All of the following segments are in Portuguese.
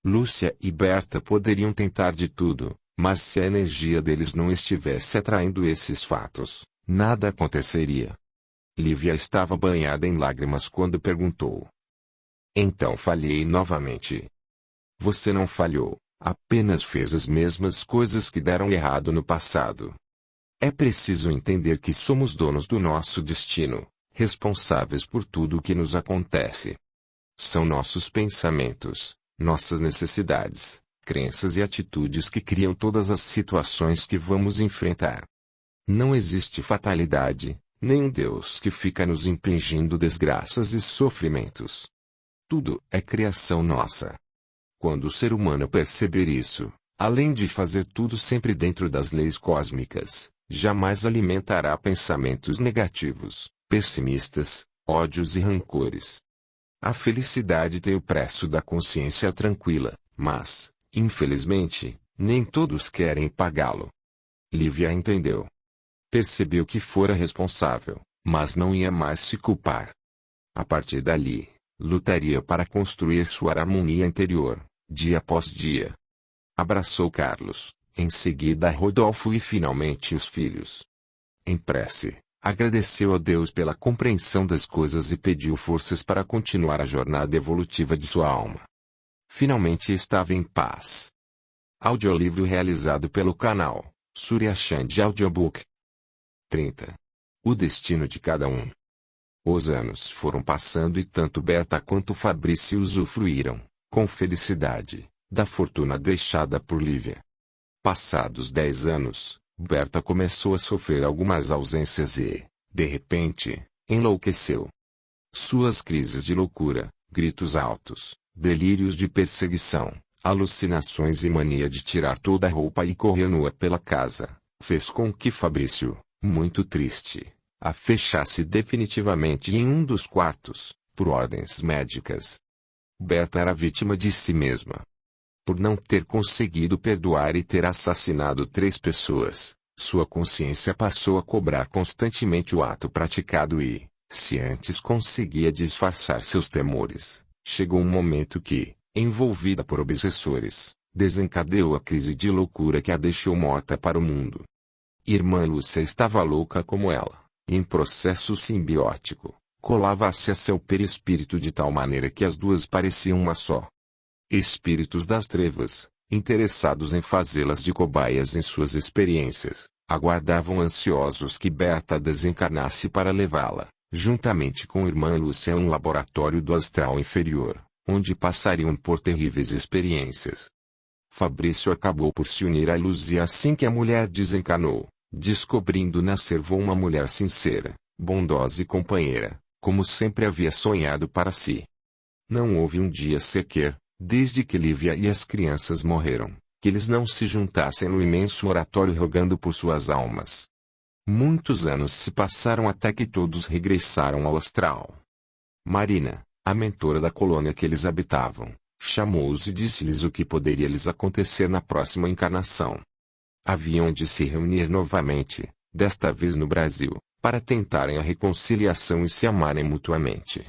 Lúcia e Berta poderiam tentar de tudo, mas se a energia deles não estivesse atraindo esses fatos, nada aconteceria. Lívia estava banhada em lágrimas quando perguntou. Então falhei novamente. Você não falhou, apenas fez as mesmas coisas que deram errado no passado. É preciso entender que somos donos do nosso destino, responsáveis por tudo o que nos acontece. São nossos pensamentos, nossas necessidades, crenças e atitudes que criam todas as situações que vamos enfrentar. Não existe fatalidade, nem um Deus que fica nos impingindo desgraças e sofrimentos. Tudo é criação nossa. Quando o ser humano perceber isso, além de fazer tudo sempre dentro das leis cósmicas, jamais alimentará pensamentos negativos, pessimistas, ódios e rancores. A felicidade tem o preço da consciência tranquila, mas, infelizmente, nem todos querem pagá-lo. Lívia entendeu. Percebeu que fora responsável, mas não ia mais se culpar. A partir dali, lutaria para construir sua harmonia interior, dia após dia. Abraçou Carlos, em seguida Rodolfo e finalmente os filhos. Em prece, agradeceu a Deus pela compreensão das coisas e pediu forças para continuar a jornada evolutiva de sua alma. Finalmente estava em paz. Audiolivro realizado pelo canal Surya Chand Audiobook. 30. O destino de cada um. Os anos foram passando e tanto Berta quanto Fabrício usufruíram, com felicidade, da fortuna deixada por Lívia. Passados 10 anos, Berta começou a sofrer algumas ausências e, de repente, enlouqueceu. Suas crises de loucura, gritos altos, delírios de perseguição, alucinações e mania de tirar toda a roupa e correr nua pela casa, fez com que Fabrício, muito triste, a fechasse definitivamente em um dos quartos, por ordens médicas. Berta era vítima de si mesma. Por não ter conseguido perdoar e ter assassinado 3 pessoas, sua consciência passou a cobrar constantemente o ato praticado e, se antes conseguia disfarçar seus temores, chegou um momento que, envolvida por obsessores, desencadeou a crise de loucura que a deixou morta para o mundo. Irmã Lúcia estava louca como ela, em processo simbiótico, colava-se a seu perispírito de tal maneira que as duas pareciam uma só. Espíritos das trevas, interessados em fazê-las de cobaias em suas experiências, aguardavam ansiosos que Berta desencarnasse para levá-la, juntamente com irmã Lúcia a um laboratório do astral inferior, onde passariam por terríveis experiências. Fabrício acabou por se unir a Lúcia assim que a mulher desencarnou, descobrindo na serva uma mulher sincera, bondosa e companheira, como sempre havia sonhado para si. Não houve um dia sequer, desde que Lívia e as crianças morreram, que eles não se juntassem no imenso oratório rogando por suas almas. Muitos anos se passaram até que todos regressaram ao astral. Marina, a mentora da colônia que eles habitavam, chamou-os e disse-lhes o que poderia lhes acontecer na próxima encarnação. Haviam de se reunir novamente, desta vez no Brasil, para tentarem a reconciliação e se amarem mutuamente.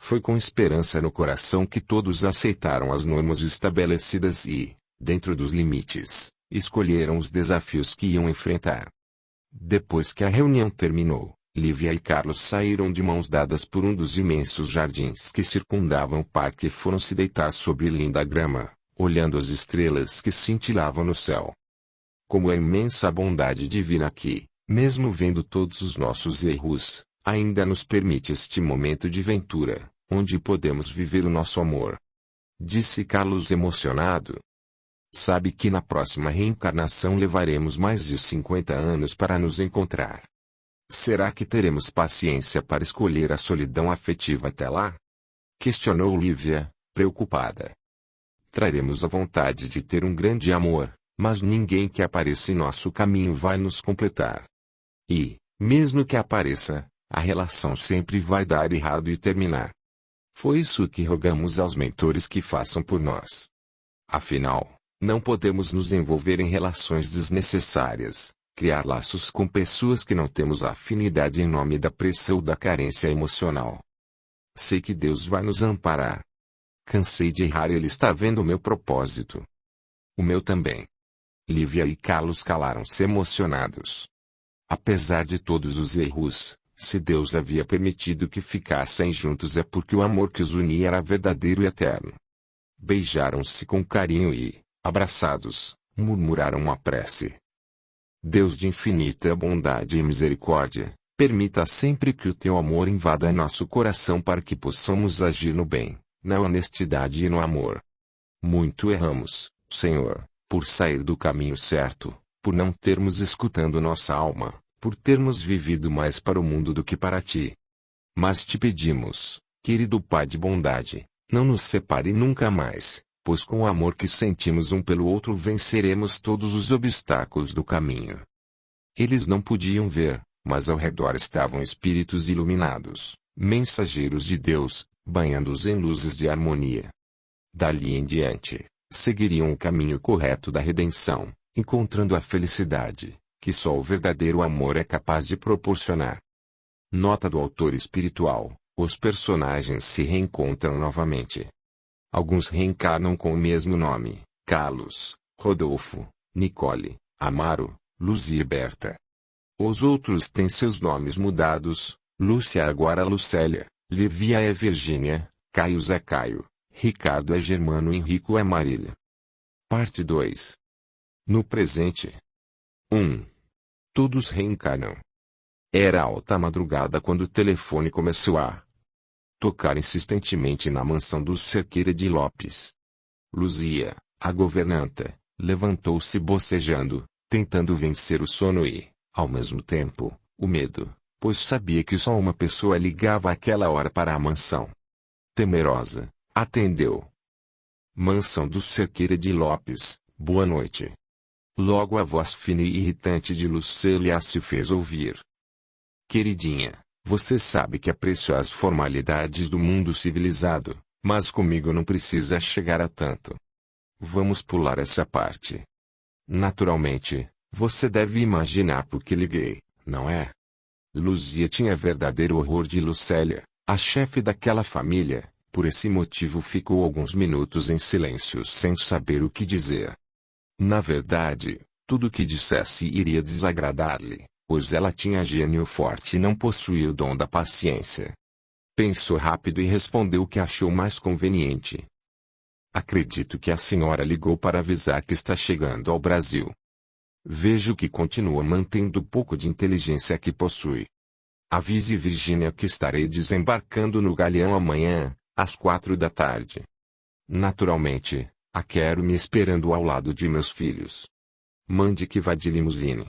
Foi com esperança no coração que todos aceitaram as normas estabelecidas e, dentro dos limites, escolheram os desafios que iam enfrentar. Depois que a reunião terminou, Lívia e Carlos saíram de mãos dadas por um dos imensos jardins que circundavam o parque e foram se deitar sobre linda grama, olhando as estrelas que cintilavam no céu. Como é imensa a bondade divina que, mesmo vendo todos os nossos erros, ainda nos permite este momento de ventura, onde podemos viver o nosso amor. Disse Carlos emocionado. Sabe que na próxima reencarnação levaremos mais de 50 anos para nos encontrar. Será que teremos paciência para escolher a solidão afetiva até lá? Questionou Lívia, preocupada. Traremos a vontade de ter um grande amor, mas ninguém que apareça em nosso caminho vai nos completar. E, mesmo que apareça, a relação sempre vai dar errado e terminar. Foi isso que rogamos aos mentores que façam por nós. Afinal, não podemos nos envolver em relações desnecessárias, criar laços com pessoas que não temos afinidade em nome da pressão ou da carência emocional. Sei que Deus vai nos amparar. Cansei de errar e ele está vendo o meu propósito. O meu também. Lívia e Carlos calaram-se emocionados. Apesar de todos os erros, se Deus havia permitido que ficassem juntos é porque o amor que os unia era verdadeiro e eterno. Beijaram-se com carinho e, abraçados, murmuraram uma prece. Deus de infinita bondade e misericórdia, permita sempre que o teu amor invada nosso coração para que possamos agir no bem, na honestidade e no amor. Muito erramos, Senhor, por sair do caminho certo, por não termos escutando nossa alma, por termos vivido mais para o mundo do que para ti. Mas te pedimos, querido Pai de bondade, não nos separe nunca mais, pois com o amor que sentimos um pelo outro venceremos todos os obstáculos do caminho. Eles não podiam ver, mas ao redor estavam espíritos iluminados, mensageiros de Deus, banhando-os em luzes de harmonia. Dali em diante, seguiriam o caminho correto da redenção, encontrando a felicidade, que só o verdadeiro amor é capaz de proporcionar. Nota do autor espiritual: os personagens se reencontram novamente. Alguns reencarnam com o mesmo nome: Carlos, Rodolfo, Nicole, Amaro, Luzia e Berta. Os outros têm seus nomes mudados: Lúcia agora Lucélia, Lívia é Virgínia, Caio é Caio, Ricardo é Germano e Henrico é Marília. Parte 2. No presente. 1. Todos reencarnam. Era alta madrugada quando o telefone começou a tocar insistentemente na mansão dos Cerqueira de Lopes. Luzia, a governanta, levantou-se bocejando, tentando vencer o sono e, ao mesmo tempo, o medo, pois sabia que só uma pessoa ligava àquela hora para a mansão. Temerosa, atendeu. Mansão dos Cerqueira de Lopes, boa noite. Logo a voz fina e irritante de Lucélia se fez ouvir. Queridinha, você sabe que aprecio as formalidades do mundo civilizado, mas comigo não precisa chegar a tanto. Vamos pular essa parte. Naturalmente, você deve imaginar por que liguei, não é? Luzia tinha verdadeiro horror de Lucélia, a chefe daquela família, por esse motivo ficou alguns minutos em silêncio sem saber o que dizer. Na verdade, tudo o que dissesse iria desagradar-lhe, pois ela tinha gênio forte e não possuía o dom da paciência. Pensou rápido e respondeu o que achou mais conveniente. Acredito que a senhora ligou para avisar que está chegando ao Brasil. Vejo que continua mantendo o pouco de inteligência que possui. Avise Virgínia que estarei desembarcando no galeão amanhã, às 4 da tarde. Naturalmente, a quero me esperando ao lado de meus filhos. Mande que vá de limusine.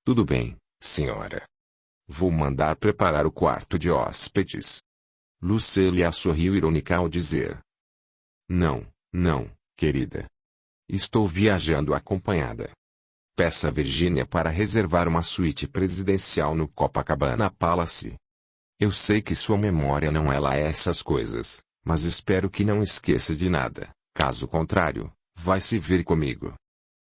Tudo bem, senhora. Vou mandar preparar o quarto de hóspedes. Lucélia sorriu irônica ao dizer. Não, querida. Estou viajando acompanhada. Peça a Virgínia para reservar uma suíte presidencial no Copacabana Palace. Eu sei que sua memória não é lá essas coisas, mas espero que não esqueça de nada. Caso contrário, vai se ver comigo.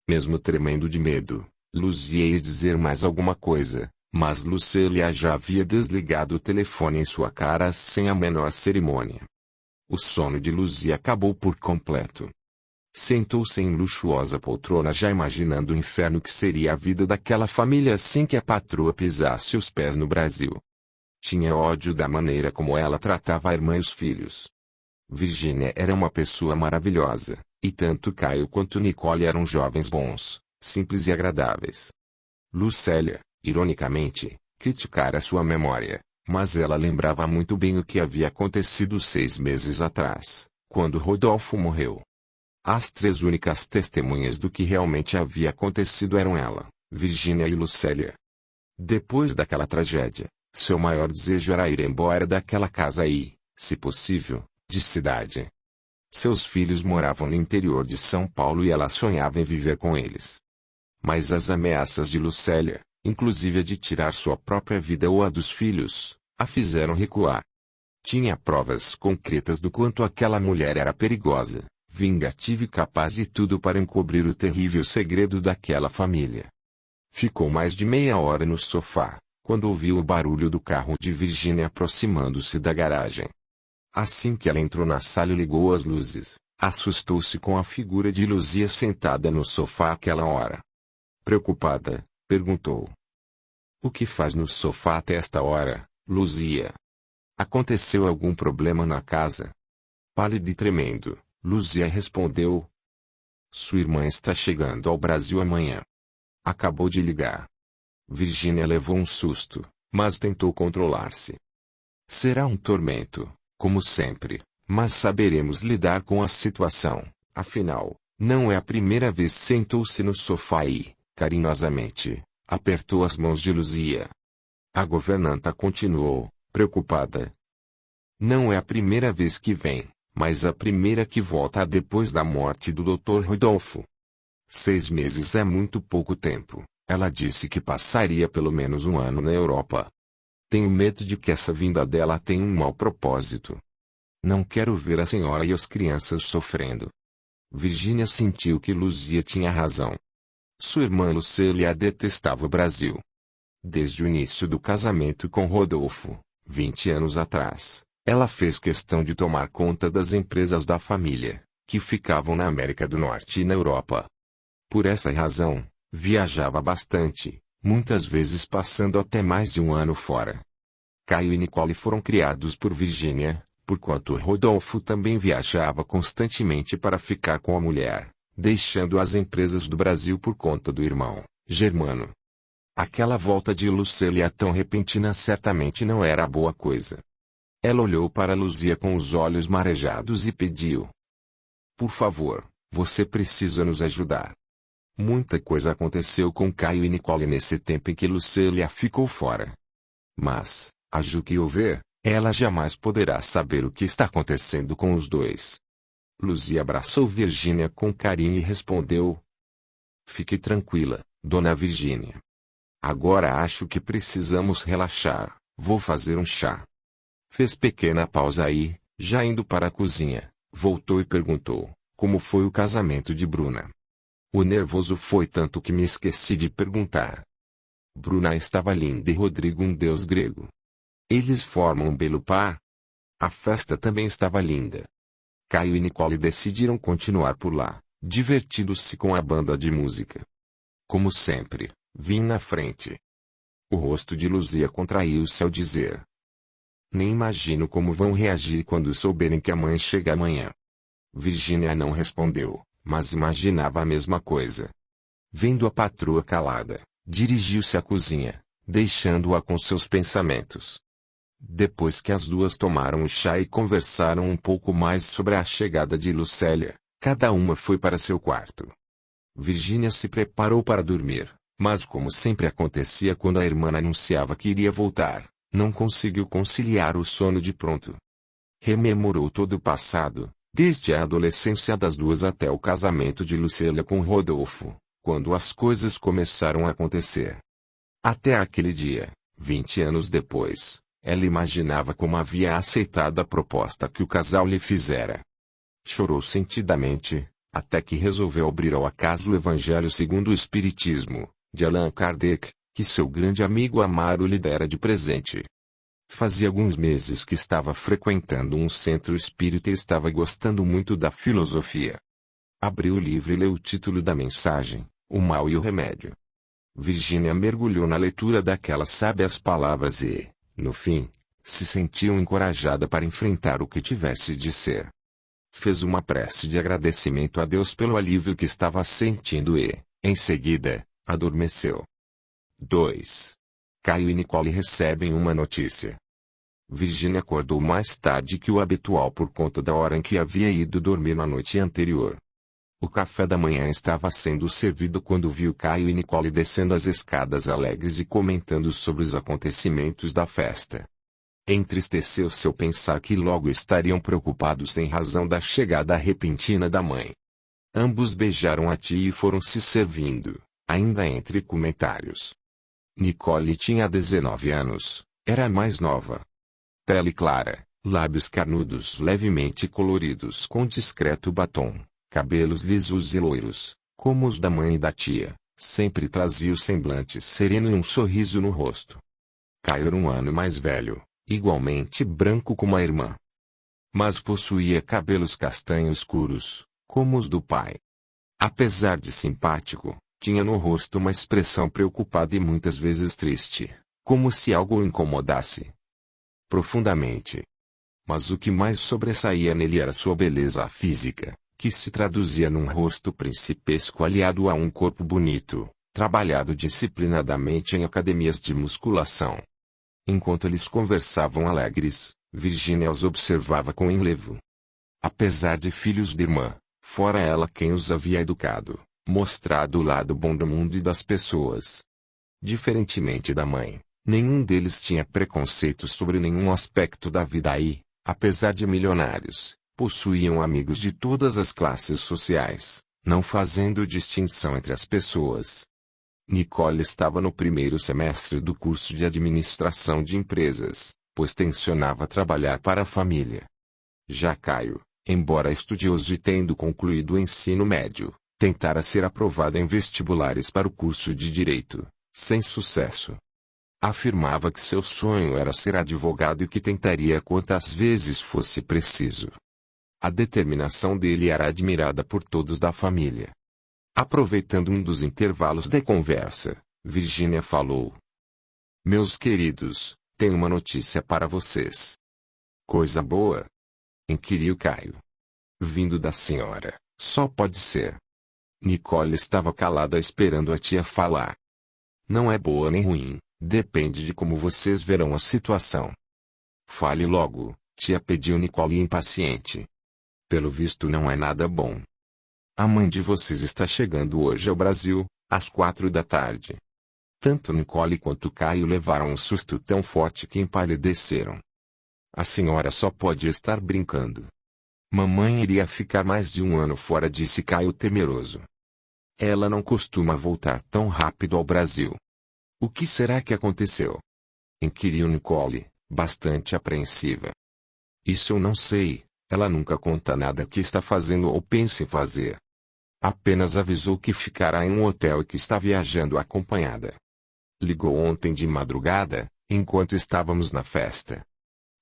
Mesmo tremendo de medo, Luzia ia dizer mais alguma coisa, mas Lucélia já havia desligado o telefone em sua cara sem a menor cerimônia. O sono de Luzia acabou por completo. Sentou-se em luxuosa poltrona já imaginando o inferno que seria a vida daquela família assim que a patroa pisasse os pés no Brasil. Tinha ódio da maneira como ela tratava a irmã e os filhos. Virgínia era uma pessoa maravilhosa, e tanto Caio quanto Nicole eram jovens bons, simples e agradáveis. Lucélia, ironicamente, criticara sua memória, mas ela lembrava muito bem o que havia acontecido 6 meses atrás, quando Rodolfo morreu. As 3 únicas testemunhas do que realmente havia acontecido eram ela, Virgínia e Lucélia. Depois daquela tragédia, seu maior desejo era ir embora daquela casa e, se possível, de cidade. Seus filhos moravam no interior de São Paulo e ela sonhava em viver com eles. Mas as ameaças de Lucélia, inclusive a de tirar sua própria vida ou a dos filhos, a fizeram recuar. Tinha provas concretas do quanto aquela mulher era perigosa, vingativa e capaz de tudo para encobrir o terrível segredo daquela família. Ficou mais de meia hora no sofá, quando ouviu o barulho do carro de Virgínia aproximando-se da garagem. Assim que ela entrou na sala e ligou as luzes, assustou-se com a figura de Luzia sentada no sofá àquela hora. Preocupada, perguntou: "O que faz no sofá até esta hora, Luzia? Aconteceu algum problema na casa?" Pálida e tremendo, Luzia respondeu: "Sua irmã está chegando ao Brasil amanhã. Acabou de ligar." Virgínia levou um susto, mas tentou controlar-se. "Será um tormento, como sempre, mas saberemos lidar com a situação, afinal, não é a primeira vez." Sentou-se no sofá e, carinhosamente, apertou as mãos de Luzia. A governanta continuou, preocupada. "Não é a primeira vez que vem, mas a primeira que volta depois da morte do Dr. Rodolfo. 6 meses é muito pouco tempo. Ela disse que passaria pelo menos um ano na Europa. Tenho medo de que essa vinda dela tenha um mau propósito. Não quero ver a senhora e as crianças sofrendo." Virgínia sentiu que Luzia tinha razão. Sua irmã Lucélia detestava o Brasil. Desde o início do casamento com Rodolfo, 20 anos atrás, ela fez questão de tomar conta das empresas da família, que ficavam na América do Norte e na Europa. Por essa razão, viajava bastante, muitas vezes passando até mais de um ano fora. Caio e Nicole foram criados por Virgínia, porquanto Rodolfo também viajava constantemente para ficar com a mulher, deixando as empresas do Brasil por conta do irmão, Germano. Aquela volta de Lucélia tão repentina certamente não era boa coisa. Ela olhou para Luzia com os olhos marejados e pediu: "Por favor, você precisa nos ajudar." Muita coisa aconteceu com Caio e Nicole nesse tempo em que Lucélia ficou fora. Mas, a julgue ver, ela jamais poderá saber o que está acontecendo com os dois. Luzia abraçou Virgínia com carinho e respondeu: "Fique tranquila, dona Virgínia. Agora acho que precisamos relaxar, vou fazer um chá." Fez pequena pausa e, já indo para a cozinha, voltou e perguntou: "Como foi o casamento de Bruna?" "O nervoso foi tanto que me esqueci de perguntar." Bruna estava linda e Rodrigo um deus grego. Eles formam um belo par. A festa também estava linda. Caio e Nicole decidiram continuar por lá, divertindo-se com a banda de música. Como sempre, vim na frente. O rosto de Luzia contraiu-se ao dizer: "Nem imagino como vão reagir quando souberem que a mãe chega amanhã." Virgínia não respondeu, mas imaginava a mesma coisa. Vendo a patroa calada, dirigiu-se à cozinha, deixando-a com seus pensamentos. Depois que as duas tomaram o chá e conversaram um pouco mais sobre a chegada de Lucélia, cada uma foi para seu quarto. Virgínia se preparou para dormir, mas como sempre acontecia quando a irmã anunciava que iria voltar, não conseguiu conciliar o sono de pronto. Rememorou todo o passado, desde a adolescência das duas até o casamento de Lucélia com Rodolfo, quando as coisas começaram a acontecer. Até aquele dia, 20 anos depois, ela imaginava como havia aceitado a proposta que o casal lhe fizera. Chorou sentidamente, até que resolveu abrir ao acaso o Evangelho segundo o Espiritismo, de Allan Kardec, que seu grande amigo Amaro lhe dera de presente. Fazia alguns meses que estava frequentando um centro espírita e estava gostando muito da filosofia. Abriu o livro e leu o título da mensagem: "O Mal e o Remédio." Virgínia mergulhou na leitura daquelas sábias palavras e, no fim, se sentiu encorajada para enfrentar o que tivesse de ser. Fez uma prece de agradecimento a Deus pelo alívio que estava sentindo e, em seguida, adormeceu. 2. Caio e Nicole recebem uma notícia. Virgínia acordou mais tarde que o habitual por conta da hora em que havia ido dormir na noite anterior. O café da manhã estava sendo servido quando viu Caio e Nicole descendo as escadas alegres e comentando sobre os acontecimentos da festa. Entristeceu-se ao pensar que logo estariam preocupados em razão da chegada repentina da mãe. Ambos beijaram a tia e foram se servindo, ainda entre comentários. Nicole tinha 19 anos, era a mais nova. Pele clara, lábios carnudos levemente coloridos com discreto batom, cabelos lisos e loiros, como os da mãe e da tia, sempre trazia o semblante sereno e um sorriso no rosto. Caio era um ano mais velho, igualmente branco como a irmã. mas possuía cabelos castanhos escuros, como os do pai. Apesar de simpático, tinha no rosto uma expressão preocupada e muitas vezes triste, como se algo o incomodasse profundamente. Mas o que mais sobressaía nele era sua beleza física, que se traduzia num rosto principesco aliado a um corpo bonito, trabalhado disciplinadamente em academias de musculação. Enquanto eles conversavam alegres, Virginia os observava com enlevo. Apesar de filhos de irmã, fora ela quem os havia educado, mostrado o lado bom do mundo e das pessoas. Diferentemente da mãe, nenhum deles tinha preconceitos sobre nenhum aspecto da vida e, apesar de milionários, possuíam amigos de todas as classes sociais, não fazendo distinção entre as pessoas. Nicole estava no primeiro semestre do curso de administração de empresas, pois tensionava trabalhar para a família. Já Caio, embora estudioso e tendo concluído o ensino médio, tentara ser aprovado em vestibulares para o curso de Direito, sem sucesso. Afirmava que seu sonho era ser advogado e que tentaria quantas vezes fosse preciso. A determinação dele era admirada por todos da família. Aproveitando um dos intervalos da conversa, Virginia falou: "Meus queridos, tenho uma notícia para vocês." "Coisa boa?" inquiriu Caio. "Vindo da senhora, só pode ser." Nicole estava calada esperando a tia falar. "Não é boa nem ruim, depende de como vocês verão a situação." "Fale logo," tia pediu Nicole impaciente. "Pelo visto não é nada bom. A mãe de vocês está chegando hoje ao Brasil, às 4 da tarde." Tanto Nicole quanto Caio levaram um susto tão forte que empalideceram. "A senhora só pode estar brincando." "Mamãe iria ficar mais de um ano fora," disse Caio temeroso. "Ela não costuma voltar tão rápido ao Brasil." "O que será que aconteceu?" inquiriu Nicole, bastante apreensiva. "Isso eu não sei, ela nunca conta nada que está fazendo ou pensa em fazer. Apenas avisou que ficará em um hotel e que está viajando acompanhada. Ligou ontem de madrugada, enquanto estávamos na festa.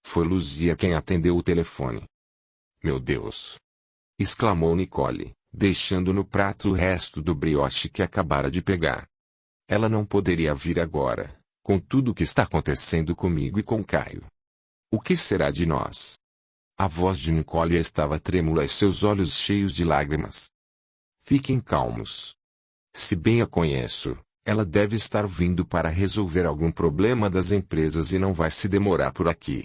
Foi Luzia quem atendeu o telefone." "Meu Deus!" exclamou Nicole, deixando no prato o resto do brioche que acabara de pegar. "Ela não poderia vir agora, com tudo o que está acontecendo comigo e com Caio. O que será de nós?" A voz de Nicole estava trêmula e seus olhos cheios de lágrimas. "Fiquem calmos. Se bem a conheço, ela deve estar vindo para resolver algum problema das empresas e não vai se demorar por aqui.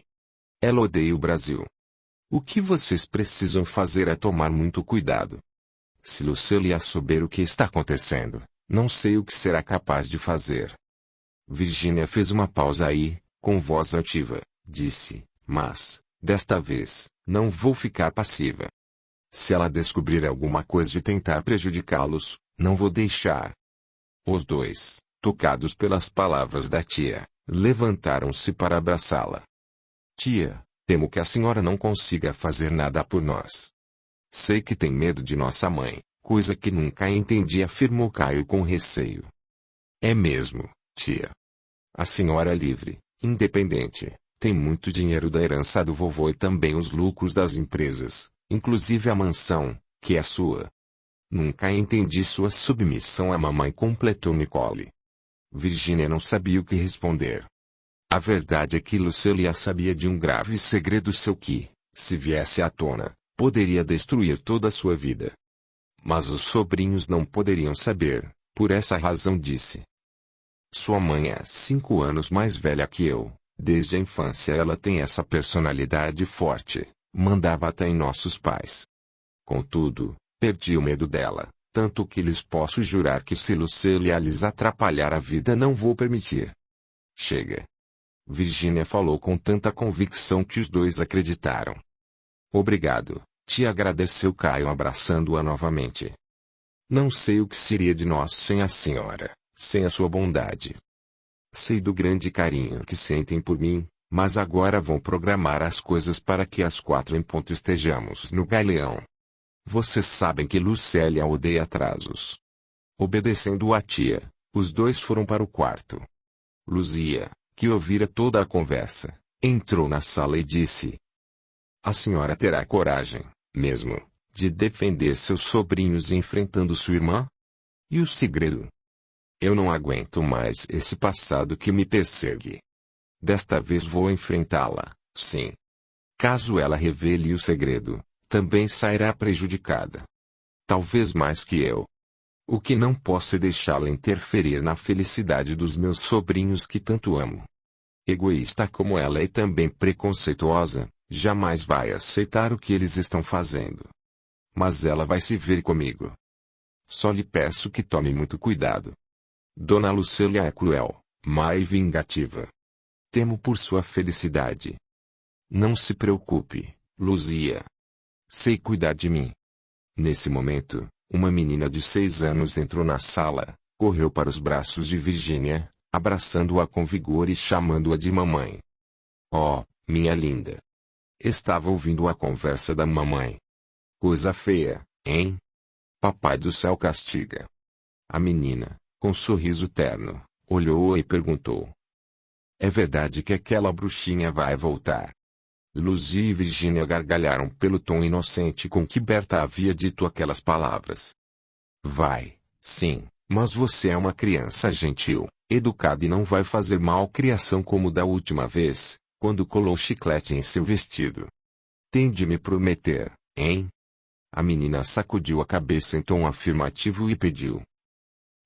Ela odeia o Brasil. O que vocês precisam fazer é tomar muito cuidado. Se Lucélia souber o que está acontecendo, não sei o que será capaz de fazer." Virginia fez uma pausa e, com voz altiva, disse: "Mas, desta vez, não vou ficar passiva. Se ela descobrir alguma coisa e tentar prejudicá-los, não vou deixar." Os dois, tocados pelas palavras da tia, levantaram-se para abraçá-la. "Tia, temo que a senhora não consiga fazer nada por nós. Sei que tem medo de nossa mãe, coisa que nunca entendi", afirmou Caio com receio. "É mesmo, tia. A senhora é livre, independente, tem muito dinheiro da herança do vovô e também os lucros das empresas, inclusive a mansão, que é sua. Nunca entendi sua submissão à mamãe", completou Nicole. Virginia não sabia o que responder. A verdade é que Lucélia sabia de um grave segredo seu que, se viesse à tona, poderia destruir toda a sua vida. Mas os sobrinhos não poderiam saber, por essa razão disse: "Sua mãe é 5 anos mais velha que eu. Desde a infância ela tem essa personalidade forte, mandava até em nossos pais. Contudo, perdi o medo dela, tanto que lhes posso jurar que se Lucélia lhes atrapalhar a vida não vou permitir." "Chega." Virginia falou com tanta convicção que os dois acreditaram. "Obrigado," tia, agradeceu Caio abraçando-a novamente. "Não sei o que seria de nós sem a senhora, sem a sua bondade. Sei do grande carinho que sentem por mim, mas agora vão programar as coisas para que às 4 em ponto estejamos no Galeão. Vocês sabem que Lucélia odeia atrasos." Obedecendo à tia, os dois foram para o quarto. Luzia, que ouvira toda a conversa, entrou na sala e disse: A senhora terá coragem, mesmo, de defender seus sobrinhos enfrentando sua irmã? E o segredo? Eu não aguento mais esse passado que me persegue. Desta vez vou enfrentá-la, sim. Caso ela revele o segredo, também sairá prejudicada. Talvez mais que eu. O que não posso é deixá-la interferir na felicidade dos meus sobrinhos que tanto amo. Egoísta como ela e também preconceituosa, jamais vai aceitar o que eles estão fazendo. Mas ela vai se ver comigo. Só lhe peço que tome muito cuidado. Dona Lucélia é cruel, má e vingativa. Temo por sua felicidade. Não se preocupe, Luzia. Sei cuidar de mim. Nesse momento, uma menina de 6 anos entrou na sala, correu para os braços de Virgínia, abraçando-a com vigor e chamando-a de mamãe. Oh, minha linda! Estava ouvindo a conversa da mamãe. Coisa feia, hein? Papai do céu castiga. A menina, com sorriso terno, olhou-a e perguntou. É verdade que aquela bruxinha vai voltar? Luzia e Virgínia gargalharam pelo tom inocente com que Berta havia dito aquelas palavras. Vai, sim, mas você é uma criança gentil, educada e não vai fazer malcriação como da última vez, quando colou chiclete em seu vestido. Tem de me prometer, hein? A menina sacudiu a cabeça em tom afirmativo e pediu.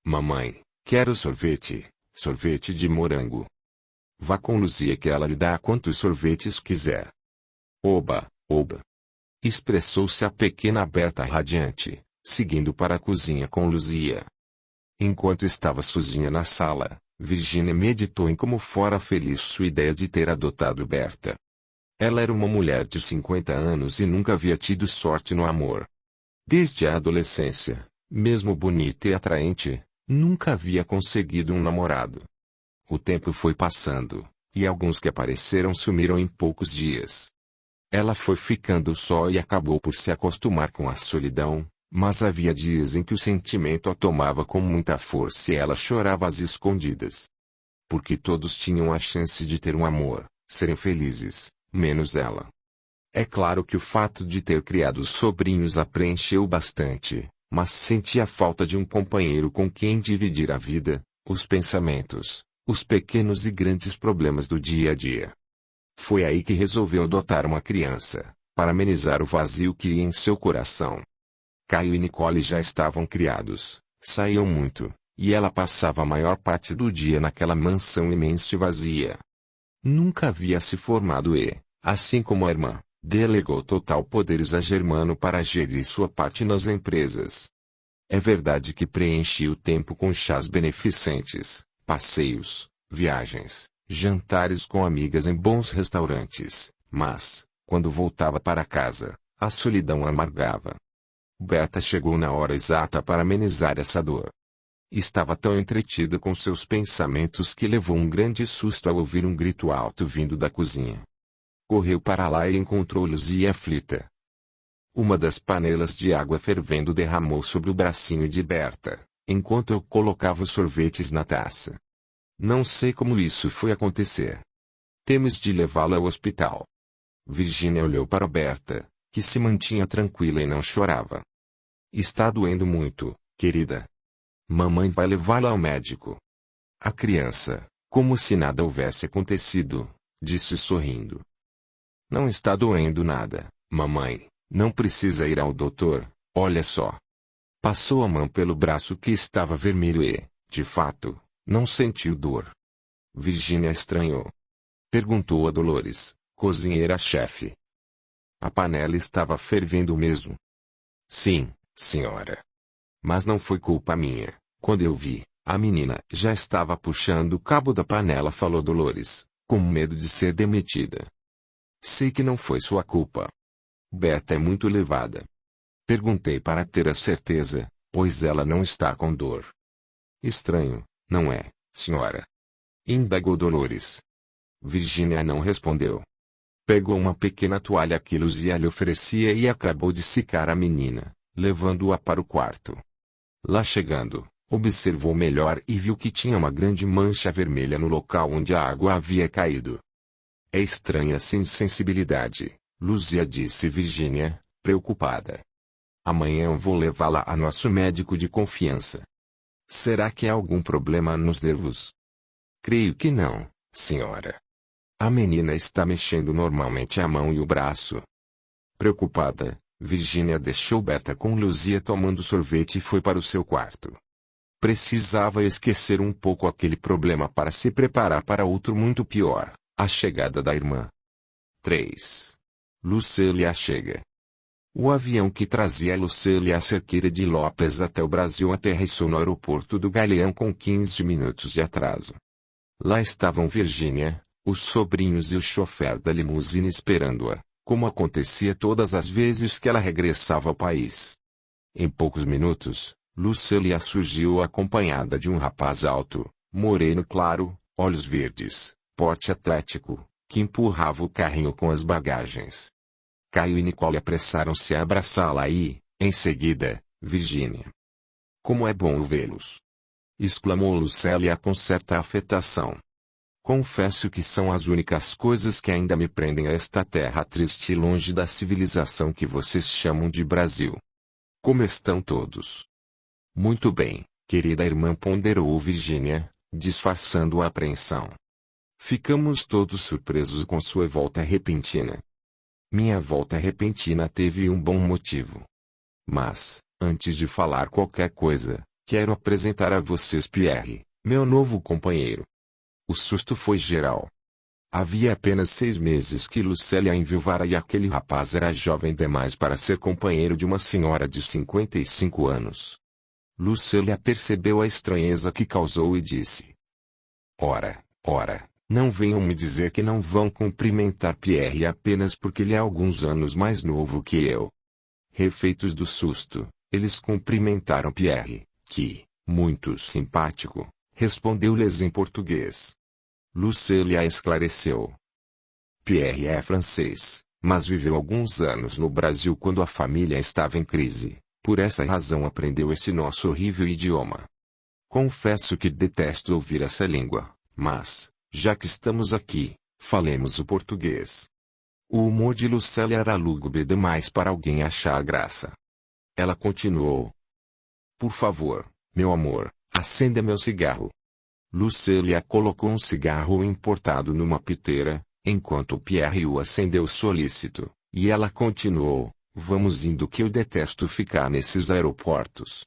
Mamãe, quero sorvete, sorvete de morango. Vá com Luzia que ela lhe dá quantos sorvetes quiser. Oba, oba! Expressou-se a pequena Berta radiante, seguindo para a cozinha com Luzia. Enquanto estava sozinha na sala, Virgínia meditou em como fora feliz sua ideia de ter adotado Berta. Ela era uma mulher de 50 anos e nunca havia tido sorte no amor. Desde a adolescência, mesmo bonita e atraente, nunca havia conseguido um namorado. O tempo foi passando, e alguns que apareceram sumiram em poucos dias. Ela foi ficando só e acabou por se acostumar com a solidão, mas havia dias em que o sentimento a tomava com muita força e ela chorava às escondidas. Porque todos tinham a chance de ter um amor, serem felizes, menos ela. É claro que o fato de ter criado os sobrinhos a preencheu bastante, mas sentia falta de um companheiro com quem dividir a vida, os pensamentos, os pequenos e grandes problemas do dia a dia. Foi aí que resolveu adotar uma criança, para amenizar o vazio que ia em seu coração. Caio e Nicole já estavam criados, saíam muito, e ela passava a maior parte do dia naquela mansão imensa e vazia. Nunca havia se formado e, assim como a irmã, delegou total poderes a Germano para gerir sua parte nas empresas. É verdade que preenchia o tempo com chás beneficentes, passeios, viagens, jantares com amigas em bons restaurantes, mas, quando voltava para casa, a solidão amargava. Berta chegou na hora exata para amenizar essa dor. Estava tão entretida com seus pensamentos que levou um grande susto ao ouvir um grito alto vindo da cozinha. Correu para lá e encontrou Luzia aflita. Uma das panelas de água fervendo derramou sobre o bracinho de Berta, enquanto eu colocava os sorvetes na taça. Não sei como isso foi acontecer. Temos de levá-la ao hospital. Virgínia olhou para Berta, que se mantinha tranquila e não chorava. Está doendo muito, querida. Mamãe vai levá-la ao médico. A criança, como se nada houvesse acontecido, disse sorrindo. Não está doendo nada, mamãe. Não precisa ir ao doutor, olha só. Passou a mão pelo braço que estava vermelho e, de fato, não sentiu dor. Virgínia estranhou. Perguntou a Dolores, cozinheira-chefe. A panela estava fervendo mesmo. Sim, senhora. Mas não foi culpa minha. Quando eu vi, a menina já estava puxando o cabo da panela, falou Dolores, com medo de ser demitida. Sei que não foi sua culpa. Berta é muito levada. Perguntei para ter a certeza, pois ela não está com dor. Estranho, não é, senhora? Indagou Dolores. Virgínia não respondeu. Pegou uma pequena toalha que Luzia lhe oferecia e acabou de secar a menina, levando-a para o quarto. Lá chegando, observou melhor e viu que tinha uma grande mancha vermelha no local onde a água havia caído. É estranha sem sensibilidade, Luzia, disse Virgínia, preocupada. Amanhã vou levá-la a nosso médico de confiança. Será que há algum problema nos nervos? Creio que não, senhora. A menina está mexendo normalmente a mão e o braço. Preocupada, Virgínia deixou Berta com Luzia tomando sorvete e foi para o seu quarto. Precisava esquecer um pouco aquele problema para se preparar para outro muito pior, a chegada da irmã. 3. Lucélia chega. O avião que trazia Lucélia Cerqueira de Lopes até o Brasil aterrissou no aeroporto do Galeão com 15 minutos de atraso. Lá estavam Virgínia, os sobrinhos e o chofer da limusine esperando-a, como acontecia todas as vezes que ela regressava ao país. Em poucos minutos, Lucélia surgiu acompanhada de um rapaz alto, moreno claro, olhos verdes, porte atlético, que empurrava o carrinho com as bagagens. Caio e Nicole apressaram-se a abraçá-la e, em seguida, Virgínia. Como é bom vê-los! Exclamou Lucélia com certa afetação. Confesso que são as únicas coisas que ainda me prendem a esta terra triste e longe da civilização que vocês chamam de Brasil. Como estão todos? Muito bem, querida irmã, ponderou Virgínia, disfarçando a apreensão. Ficamos todos surpresos com sua volta repentina. Minha volta repentina teve um bom motivo. Mas, antes de falar qualquer coisa, quero apresentar a vocês Pierre, meu novo companheiro. O susto foi geral. Havia apenas 6 meses que Lucélia enviuvara e aquele rapaz era jovem demais para ser companheiro de uma senhora de 55 anos. Lucélia percebeu a estranheza que causou e disse: Ora, não venham me dizer que não vão cumprimentar Pierre apenas porque ele é alguns anos mais novo que eu. Refeitos do susto, eles cumprimentaram Pierre, que, muito simpático, respondeu-lhes em português. Lucélia esclareceu. Pierre é francês, mas viveu alguns anos no Brasil quando a família estava em crise, por essa razão aprendeu esse nosso horrível idioma. Confesso que detesto ouvir essa língua, mas, já que estamos aqui, falemos o português. O humor de Lucélia era lúgubre demais para alguém achar graça. Ela continuou. Por favor, meu amor, acenda meu cigarro. Lucélia colocou um cigarro importado numa piteira, enquanto Pierre o acendeu solícito, e ela continuou, vamos indo que eu detesto ficar nesses aeroportos.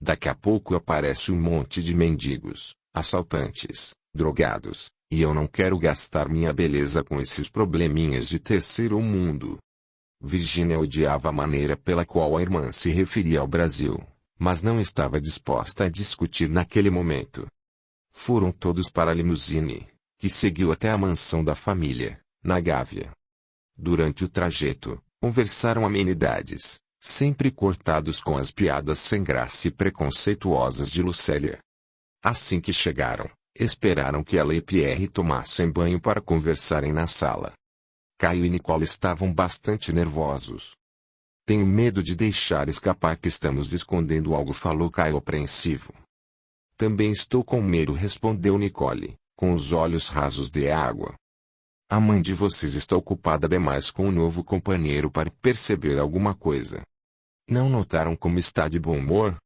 Daqui a pouco aparece um monte de mendigos, assaltantes, drogados, e eu não quero gastar minha beleza com esses probleminhas de terceiro mundo. Virgínia odiava a maneira pela qual a irmã se referia ao Brasil, mas não estava disposta a discutir naquele momento. Foram todos para a limusine, que seguiu até a mansão da família, na Gávea. Durante o trajeto, conversaram amenidades, sempre cortados com as piadas sem graça e preconceituosas de Lucélia. Assim que chegaram, esperaram que ela e Pierre tomassem banho para conversarem na sala. Caio e Nicole estavam bastante nervosos. Tenho medo de deixar escapar que estamos escondendo algo, falou Caio apreensivo. Também estou com medo, respondeu Nicole, com os olhos rasos de água. A mãe de vocês está ocupada demais com o novo companheiro para perceber alguma coisa. Não notaram como está de bom humor?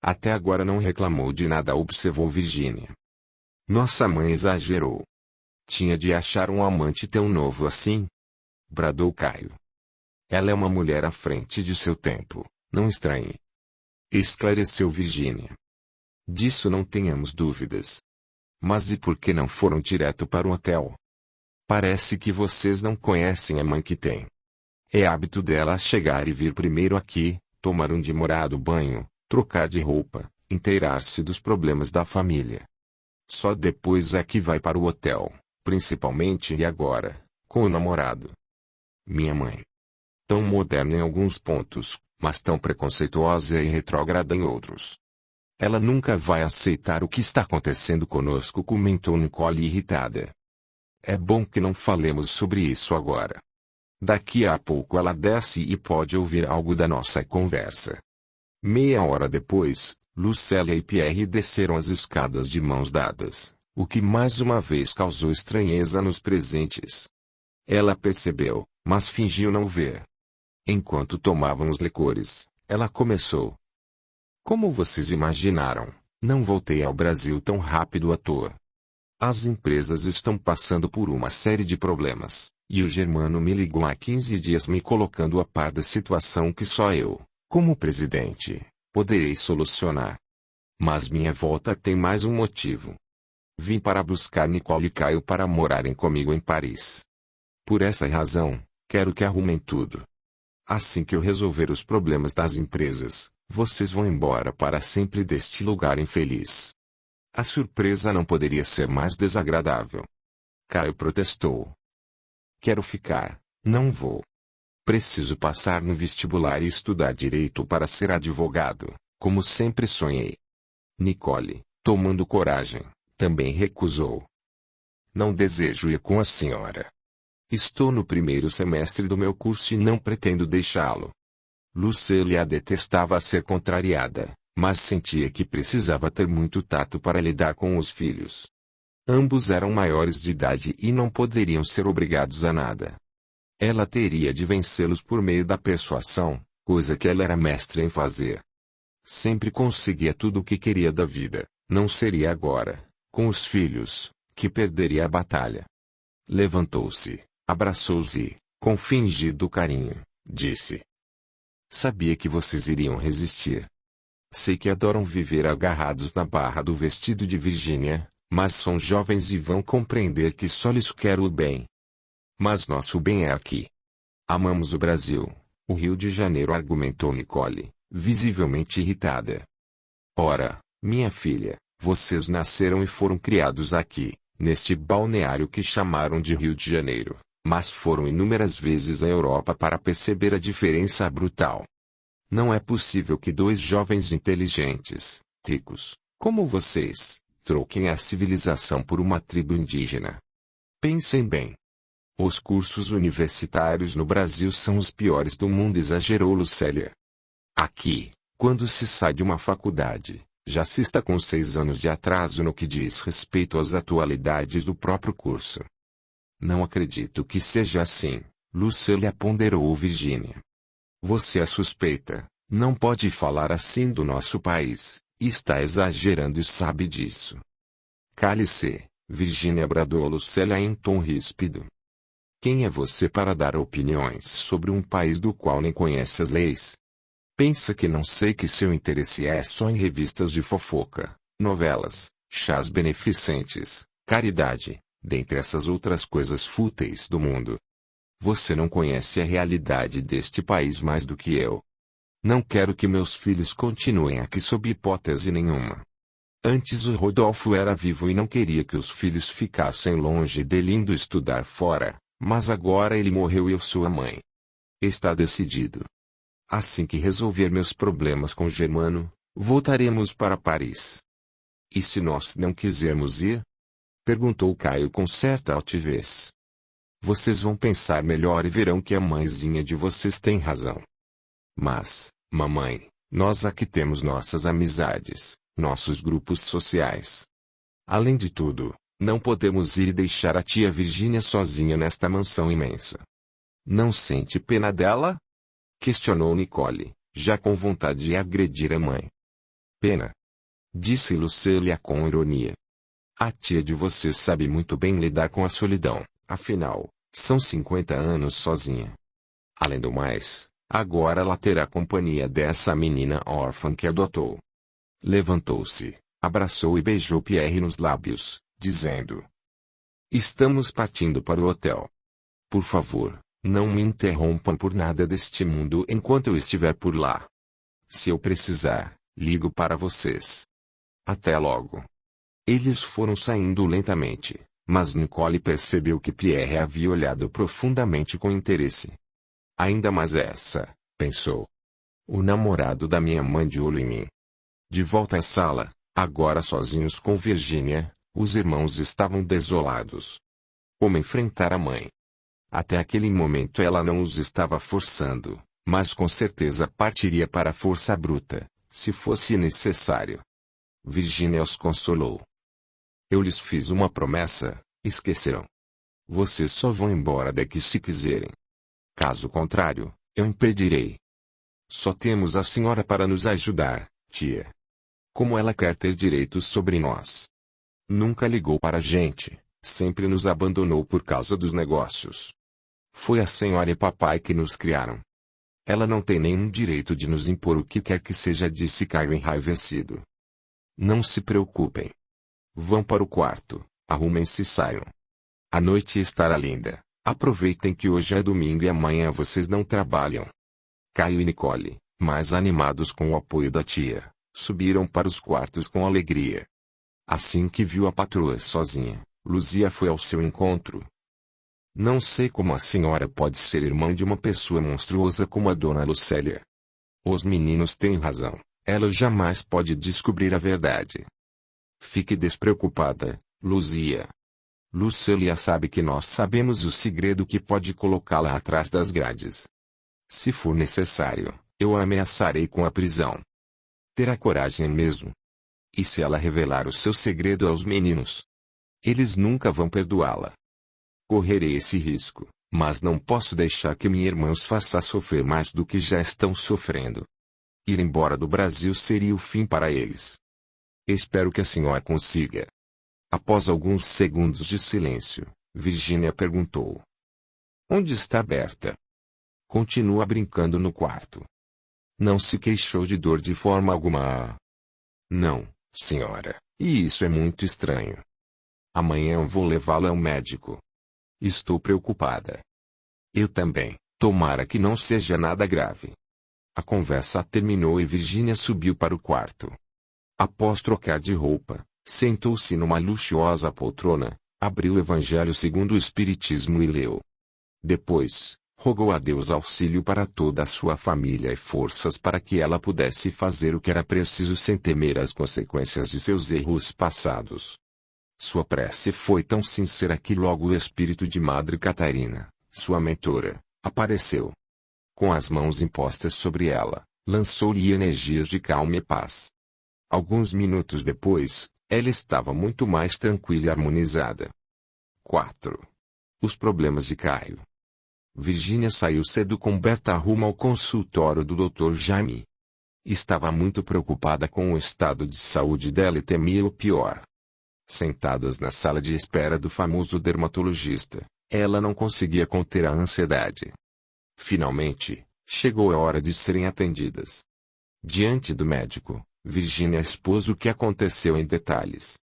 Até agora não reclamou de nada, observou Virgínia. Nossa mãe exagerou. Tinha de achar um amante tão novo assim? Bradou Caio. Ela é uma mulher à frente de seu tempo, não estranhe. Esclareceu Virgínia. Disso não tenhamos dúvidas. Mas e por que não foram direto para o hotel? Parece que vocês não conhecem a mãe que tem. É hábito dela chegar e vir primeiro aqui, tomar um demorado banho, trocar de roupa, inteirar-se dos problemas da família. Só depois é que vai para o hotel, principalmente e agora, com o namorado. Minha mãe. Tão moderna em alguns pontos, mas tão preconceituosa e retrógrada em outros. Ela nunca vai aceitar o que está acontecendo conosco, comentou Nicole irritada. É bom que não falemos sobre isso agora. Daqui a pouco ela desce e pode ouvir algo da nossa conversa. Meia hora depois, Lucélia e Pierre desceram as escadas de mãos dadas, o que mais uma vez causou estranheza nos presentes. Ela percebeu, mas fingiu não ver. Enquanto tomavam os licores, ela começou. Como vocês imaginaram, não voltei ao Brasil tão rápido à toa. As empresas estão passando por uma série de problemas, e o Germano me ligou há 15 dias me colocando a par da situação que só eu, como presidente, poderei solucionar. Mas minha volta tem mais um motivo. Vim para buscar Nicole e Caio para morarem comigo em Paris. Por essa razão, quero que arrumem tudo. Assim que eu resolver os problemas das empresas, vocês vão embora para sempre deste lugar infeliz. A surpresa não poderia ser mais desagradável. Caio protestou. Quero ficar, não vou. Preciso passar no vestibular e estudar direito para ser advogado, como sempre sonhei. Nicole, tomando coragem, também recusou. Não desejo ir com a senhora. Estou no primeiro semestre do meu curso e não pretendo deixá-lo. Lucélia detestava ser contrariada, mas sentia que precisava ter muito tato para lidar com os filhos. Ambos eram maiores de idade e não poderiam ser obrigados a nada. Ela teria de vencê-los por meio da persuasão, coisa que ela era mestra em fazer. Sempre conseguia tudo o que queria da vida, não seria agora, com os filhos, que perderia a batalha. Levantou-se, abraçou-os e, com fingido carinho, disse: Sabia que vocês iriam resistir. Sei que adoram viver agarrados na barra do vestido de Virgínia, mas são jovens e vão compreender que só lhes quero o bem. Mas nosso bem é aqui. Amamos o Brasil, o Rio de Janeiro, argumentou Nicole, visivelmente irritada. Ora, minha filha, vocês nasceram e foram criados aqui, neste balneário que chamaram de Rio de Janeiro, mas foram inúmeras vezes à Europa para perceber a diferença brutal. Não é possível que dois jovens inteligentes, ricos, como vocês, troquem a civilização por uma tribo indígena. Pensem bem. Os cursos universitários no Brasil são os piores do mundo, exagerou Lucélia. Aqui, quando se sai de uma faculdade, já se está com 6 anos de atraso no que diz respeito às atualidades do próprio curso. Não acredito que seja assim, Lucélia ponderou Virgínia. Você é suspeita, não pode falar assim do nosso país, está exagerando e sabe disso. Cale-se, Virgínia, bradou Lucélia em tom ríspido. Quem é você para dar opiniões sobre um país do qual nem conhece as leis? Pensa que não sei que seu interesse é só em revistas de fofoca, novelas, chás beneficentes, caridade, dentre essas outras coisas fúteis do mundo. Você não conhece a realidade deste país mais do que eu. Não quero que meus filhos continuem aqui sob hipótese nenhuma. Antes o Rodolfo era vivo e não queria que os filhos ficassem longe dele indo estudar fora, mas agora ele morreu e eu sou a mãe. Está decidido. Assim que resolver meus problemas com Germano, voltaremos para Paris. E se nós não quisermos ir? Perguntou Caio com certa altivez. Vocês vão pensar melhor e verão que a mãezinha de vocês tem razão. Mas, mamãe, nós aqui temos nossas amizades, nossos grupos sociais. Além de tudo, não podemos ir e deixar a tia Virgínia sozinha nesta mansão imensa. Não sente pena dela? Questionou Nicole, já com vontade de agredir a mãe. Pena? Disse Lucélia com ironia. A tia de vocês sabe muito bem lidar com a solidão, afinal, são 50 anos sozinha. Além do mais, agora ela terá companhia dessa menina órfã que adotou. Levantou-se, abraçou e beijou Pierre nos lábios, dizendo: Estamos partindo para o hotel. Por favor, não me interrompam por nada deste mundo enquanto eu estiver por lá. Se eu precisar, ligo para vocês. Até logo. Eles foram saindo lentamente, mas Nicole percebeu que Pierre havia olhado profundamente com interesse. Ainda mais essa, pensou. O namorado da minha mãe de olho em mim. De volta à sala, agora sozinhos com Virgínia, os irmãos estavam desolados. Como enfrentar a mãe? Até aquele momento ela não os estava forçando, mas com certeza partiria para a força bruta, se fosse necessário. Virgínia os consolou. Eu lhes fiz uma promessa, esquecerão. Vocês só vão embora daqui se quiserem. Caso contrário, eu impedirei. Só temos a senhora para nos ajudar, tia. Como ela quer ter direitos sobre nós? Nunca ligou para a gente, sempre nos abandonou por causa dos negócios. Foi a senhora e papai que nos criaram. Ela não tem nenhum direito de nos impor o que quer que seja, disse Caio enraivecido. Não se preocupem. Vão para o quarto, arrumem-se e saiam. A noite estará linda. Aproveitem que hoje é domingo e amanhã vocês não trabalham. Caio e Nicole, mais animados com o apoio da tia, subiram para os quartos com alegria. Assim que viu a patroa sozinha, Luzia foi ao seu encontro. Não sei como a senhora pode ser irmã de uma pessoa monstruosa como a dona Lucélia. Os meninos têm razão, ela jamais pode descobrir a verdade. Fique despreocupada, Luzia. Lucélia sabe que nós sabemos o segredo que pode colocá-la atrás das grades. Se for necessário, eu a ameaçarei com a prisão. Terá coragem mesmo? E se ela revelar o seu segredo aos meninos? Eles nunca vão perdoá-la. Correrei esse risco, mas não posso deixar que minha irmã os faça sofrer mais do que já estão sofrendo. Ir embora do Brasil seria o fim para eles. Espero que a senhora consiga. Após alguns segundos de silêncio, Virgínia perguntou. Onde está Berta? Continua brincando no quarto. Não se queixou de dor de forma alguma. Não, senhora, e isso é muito estranho. Amanhã eu vou levá-la ao médico. Estou preocupada. Eu também, tomara que não seja nada grave. A conversa terminou e Virgínia subiu para o quarto. Após trocar de roupa, sentou-se numa luxuosa poltrona, abriu o Evangelho segundo o Espiritismo e leu. Depois, rogou a Deus auxílio para toda a sua família e forças para que ela pudesse fazer o que era preciso sem temer as consequências de seus erros passados. Sua prece foi tão sincera que logo o espírito de Madre Catarina, sua mentora, apareceu. Com as mãos impostas sobre ela, lançou-lhe energias de calma e paz. Alguns minutos depois, ela estava muito mais tranquila e harmonizada. 4. Os problemas de Caio. Virgínia saiu cedo com Berta rumo ao consultório do Dr. Jaime. Estava muito preocupada com o estado de saúde dela e temia o pior. Sentadas na sala de espera do famoso dermatologista, ela não conseguia conter a ansiedade. Finalmente, chegou a hora de serem atendidas. Diante do médico, Virgínia expôs o que aconteceu em detalhes.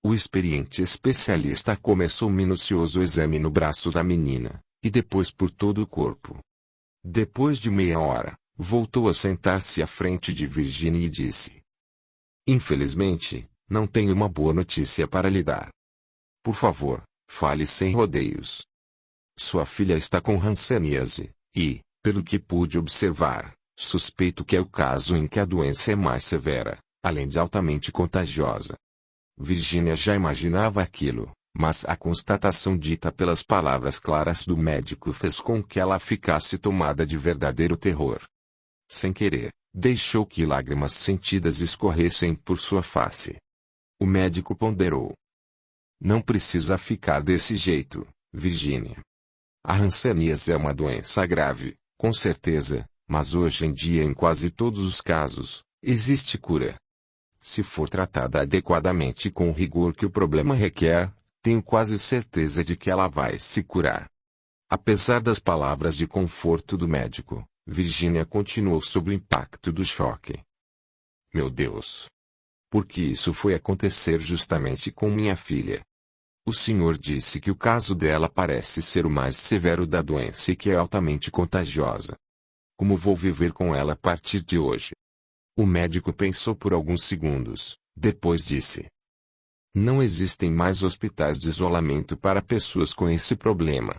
O experiente especialista começou um minucioso exame no braço da menina, e depois por todo o corpo. Depois de meia hora, voltou a sentar-se à frente de Virgínia e disse: Infelizmente, não tenho uma boa notícia para lhe dar. Por favor, fale sem rodeios. Sua filha está com hanseníase, e, pelo que pude observar, suspeito que é o caso em que a doença é mais severa, além de altamente contagiosa. Virgínia já imaginava aquilo, mas a constatação dita pelas palavras claras do médico fez com que ela ficasse tomada de verdadeiro terror. Sem querer, deixou que lágrimas sentidas escorressem por sua face. O médico ponderou. Não precisa ficar desse jeito, Virgínia. A hanseníase é uma doença grave, com certeza, mas hoje em dia em quase todos os casos, existe cura. Se for tratada adequadamente com o rigor que o problema requer, tenho quase certeza de que ela vai se curar. Apesar das palavras de conforto do médico, Virgínia continuou sob o impacto do choque. Meu Deus! Por que isso foi acontecer justamente com minha filha? O senhor disse que o caso dela parece ser o mais severo da doença e que é altamente contagiosa. Como vou viver com ela a partir de hoje? O médico pensou por alguns segundos, depois disse: Não existem mais hospitais de isolamento para pessoas com esse problema.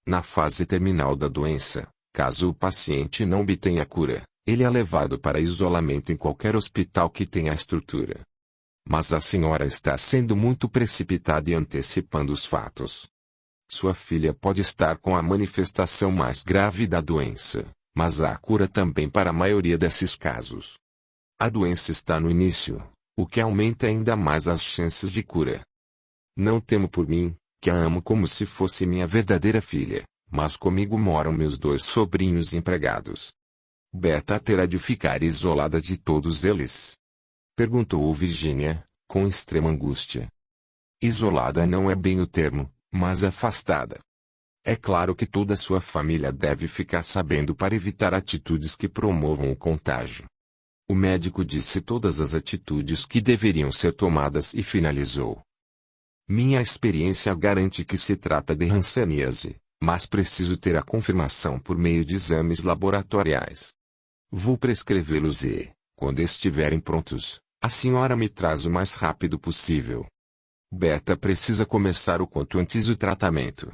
Na fase terminal da doença, caso o paciente não obtenha cura, ele é levado para isolamento em qualquer hospital que tenha a estrutura. Mas a senhora está sendo muito precipitada e antecipando os fatos. Sua filha pode estar com a manifestação mais grave da doença, mas há cura também para a maioria desses casos. A doença está no início, o que aumenta ainda mais as chances de cura. Não temo por mim, que a amo como se fosse minha verdadeira filha, mas comigo moram meus 2 sobrinhos empregados. Berta terá de ficar isolada de todos eles? Perguntou Virginia, com extrema angústia. Isolada não é bem o termo, mas afastada. É claro que toda sua família deve ficar sabendo para evitar atitudes que promovam o contágio. O médico disse todas as atitudes que deveriam ser tomadas e finalizou. Minha experiência garante que se trata de hanseníase, mas preciso ter a confirmação por meio de exames laboratoriais. Vou prescrevê-los e, quando estiverem prontos, a senhora me traz o mais rápido possível. Berta precisa começar o quanto antes o tratamento.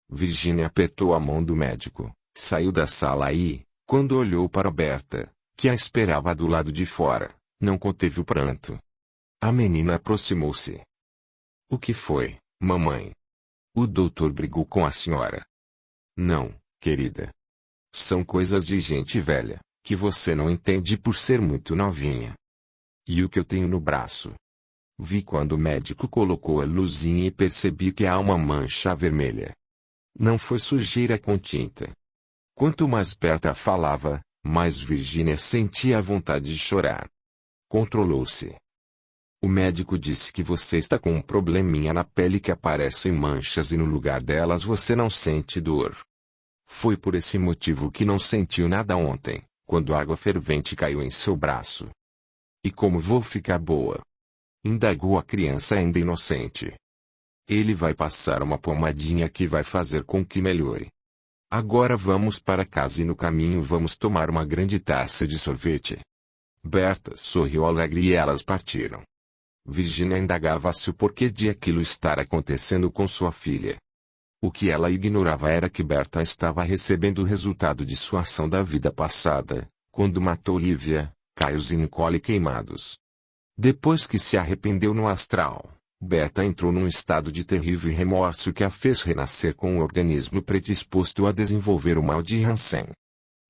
Virginia apertou a mão do médico, saiu da sala e, quando olhou para Berta, que a esperava do lado de fora, não conteve o pranto. A menina aproximou-se. O que foi, mamãe? O doutor brigou com a senhora? Não, querida. São coisas de gente velha, que você não entende por ser muito novinha. E o que eu tenho no braço? Vi quando o médico colocou a luzinha e percebi que há uma mancha vermelha. Não foi sujeira com tinta. Quanto mais Berta falava, mais Virginia sentia a vontade de chorar. Controlou-se. O médico disse que você está com um probleminha na pele que aparecem manchas e no lugar delas você não sente dor. Foi por esse motivo que não sentiu nada ontem, quando água fervente caiu em seu braço. E como vou ficar boa? Indagou a criança ainda inocente. Ele vai passar uma pomadinha que vai fazer com que melhore. Agora vamos para casa e no caminho vamos tomar uma grande taça de sorvete. Berta sorriu alegre e elas partiram. Virginia indagava-se o porquê de aquilo estar acontecendo com sua filha. O que ela ignorava era que Berta estava recebendo o resultado de sua ação da vida passada, quando matou Lívia, Caio e Nicole queimados. Depois que se arrependeu no astral, Berta entrou num estado de terrível remorso que a fez renascer com o organismo predisposto a desenvolver o mal de Hansen.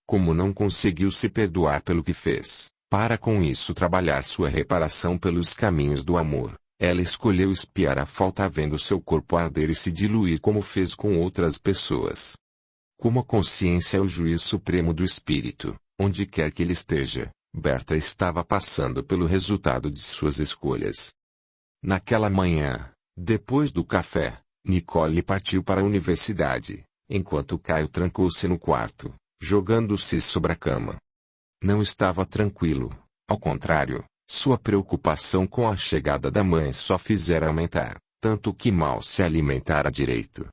Como não conseguiu se perdoar pelo que fez, para com isso trabalhar sua reparação pelos caminhos do amor, ela escolheu espiar a falta vendo seu corpo arder e se diluir como fez com outras pessoas. Como a consciência é o juiz supremo do espírito, onde quer que ele esteja, Berta estava passando pelo resultado de suas escolhas. Naquela manhã, depois do café, Nicole partiu para a universidade, enquanto Caio trancou-se no quarto, jogando-se sobre a cama. Não estava tranquilo, ao contrário, sua preocupação com a chegada da mãe só fizera aumentar, tanto que mal se alimentara direito.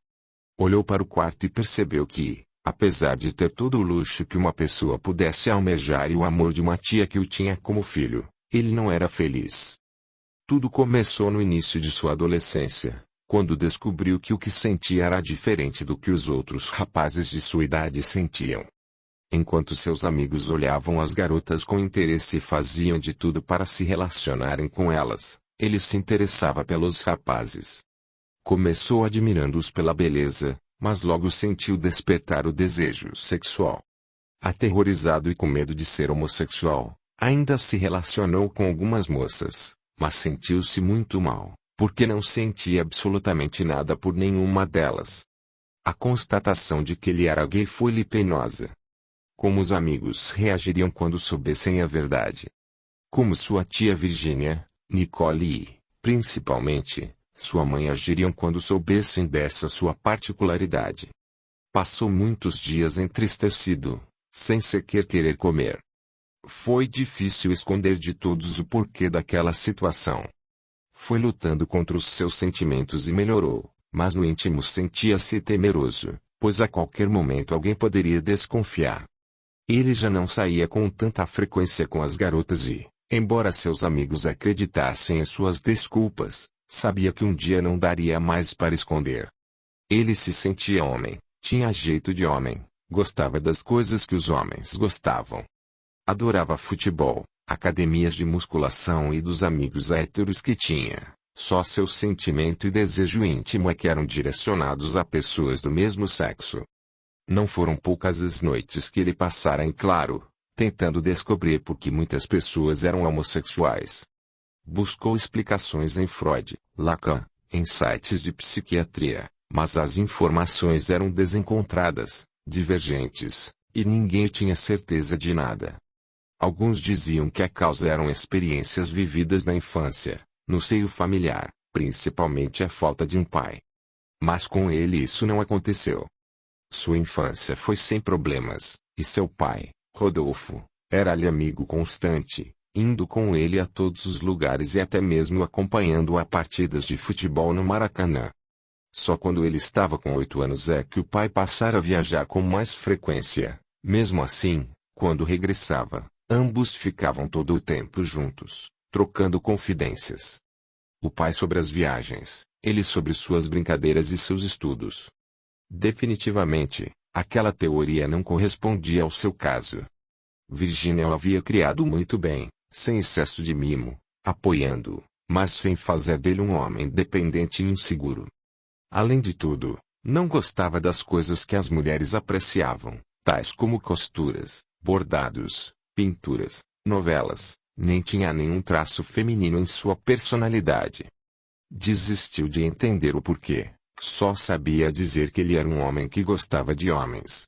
Olhou para o quarto e percebeu que, apesar de ter todo o luxo que uma pessoa pudesse almejar e o amor de uma tia que o tinha como filho, ele não era feliz. Tudo começou no início de sua adolescência, quando descobriu que o que sentia era diferente do que os outros rapazes de sua idade sentiam. Enquanto seus amigos olhavam as garotas com interesse e faziam de tudo para se relacionarem com elas, ele se interessava pelos rapazes. Começou admirando-os pela beleza, mas logo sentiu despertar o desejo sexual. Aterrorizado e com medo de ser homossexual, ainda se relacionou com algumas moças, mas sentiu-se muito mal, porque não sentia absolutamente nada por nenhuma delas. A constatação de que ele era gay foi-lhe penosa. Como os amigos reagiriam quando soubessem a verdade? Como sua tia Virginia, Nicole e, principalmente, sua mãe agiriam quando soubessem dessa sua particularidade? Passou muitos dias entristecido, sem sequer querer comer. Foi difícil esconder de todos o porquê daquela situação. Foi lutando contra os seus sentimentos e melhorou, mas no íntimo sentia-se temeroso, pois a qualquer momento alguém poderia desconfiar. Ele já não saía com tanta frequência com as garotas e, embora seus amigos acreditassem em suas desculpas, sabia que um dia não daria mais para esconder. Ele se sentia homem, tinha jeito de homem, gostava das coisas que os homens gostavam. Adorava futebol, academias de musculação e dos amigos héteros que tinha. Só seu sentimento e desejo íntimo é que eram direcionados a pessoas do mesmo sexo. Não foram poucas as noites que ele passara em claro, tentando descobrir por que muitas pessoas eram homossexuais. Buscou explicações em Freud, Lacan, em sites de psiquiatria, Mas as informações eram desencontradas, divergentes, e ninguém tinha certeza de nada. Alguns diziam que a causa eram experiências vividas na infância, no seio familiar, principalmente a falta de um pai. Mas com ele isso não aconteceu. Sua infância foi sem problemas, e seu pai, Rodolfo, era-lhe amigo constante, indo com ele a todos os lugares e até mesmo acompanhando-o a partidas de futebol no Maracanã. Só quando ele estava com 8 anos é que o pai passara a viajar com mais frequência. Mesmo assim, quando regressava, ambos ficavam todo o tempo juntos, trocando confidências. O pai sobre as viagens, ele sobre suas brincadeiras e seus estudos. Definitivamente, aquela teoria não correspondia ao seu caso. Virginia o havia criado muito bem, sem excesso de mimo, apoiando-o, mas sem fazer dele um homem dependente e inseguro. Além de tudo, não gostava das coisas que as mulheres apreciavam, tais como costuras, bordados, pinturas, novelas, nem tinha nenhum traço feminino em sua personalidade. Desistiu de entender o porquê, só sabia dizer que ele era um homem que gostava de homens.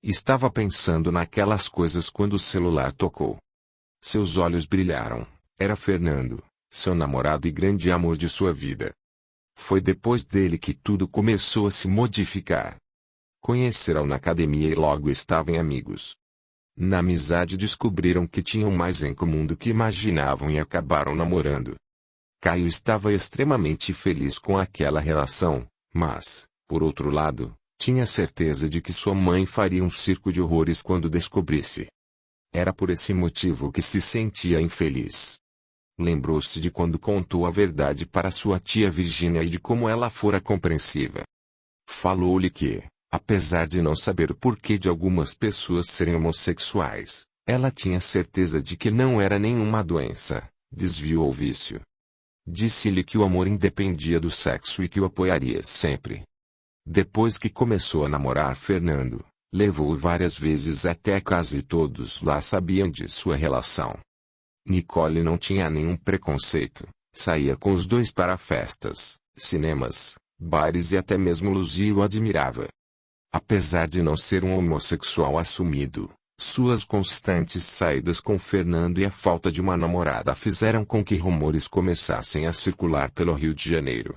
Estava pensando naquelas coisas quando o celular tocou. Seus olhos brilharam, era Fernando, seu namorado e grande amor de sua vida. Foi depois dele que tudo começou a se modificar. Conheceram na academia e logo estavam amigos. Na amizade descobriram que tinham mais em comum do que imaginavam e acabaram namorando. Caio estava extremamente feliz com aquela relação, mas, por outro lado, tinha certeza de que sua mãe faria um circo de horrores quando descobrisse. Era por esse motivo que se sentia infeliz. Lembrou-se de quando contou a verdade para sua tia Virginia e de como ela fora compreensiva. Falou-lhe que, apesar de não saber o porquê de algumas pessoas serem homossexuais, ela tinha certeza de que não era nenhuma doença, desvio ou vício. Disse-lhe que o amor independia do sexo e que o apoiaria sempre. Depois que começou a namorar Fernando, levou-o várias vezes até casa e todos lá sabiam de sua relação. Nicole não tinha nenhum preconceito, saía com os dois para festas, cinemas, bares e até mesmo Luzia o admirava. Apesar de não ser um homossexual assumido, suas constantes saídas com Fernando e a falta de uma namorada fizeram com que rumores começassem a circular pelo Rio de Janeiro.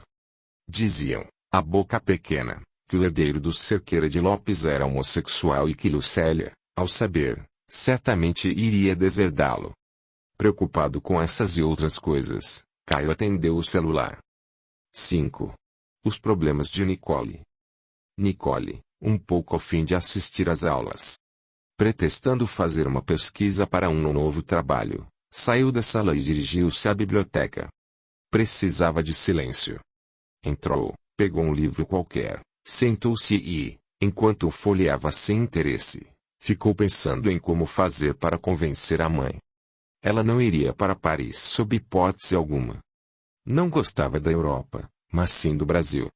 Diziam, a boca pequena, que o herdeiro do Cerqueira de Lopes era homossexual e que Lucélia, ao saber, certamente iria deserdá-lo. Preocupado com essas e outras coisas, Caio atendeu o celular. 5. Os problemas de Nicole. Nicole, um pouco ao fim de assistir às aulas, pretextando fazer uma pesquisa para um novo trabalho, saiu da sala e dirigiu-se à biblioteca. Precisava de silêncio. Entrou, pegou um livro qualquer, sentou-se e, enquanto o folheava sem interesse, ficou pensando em como fazer para convencer a mãe. Ela não iria para Paris sob hipótese alguma. Não gostava da Europa, mas sim do Brasil.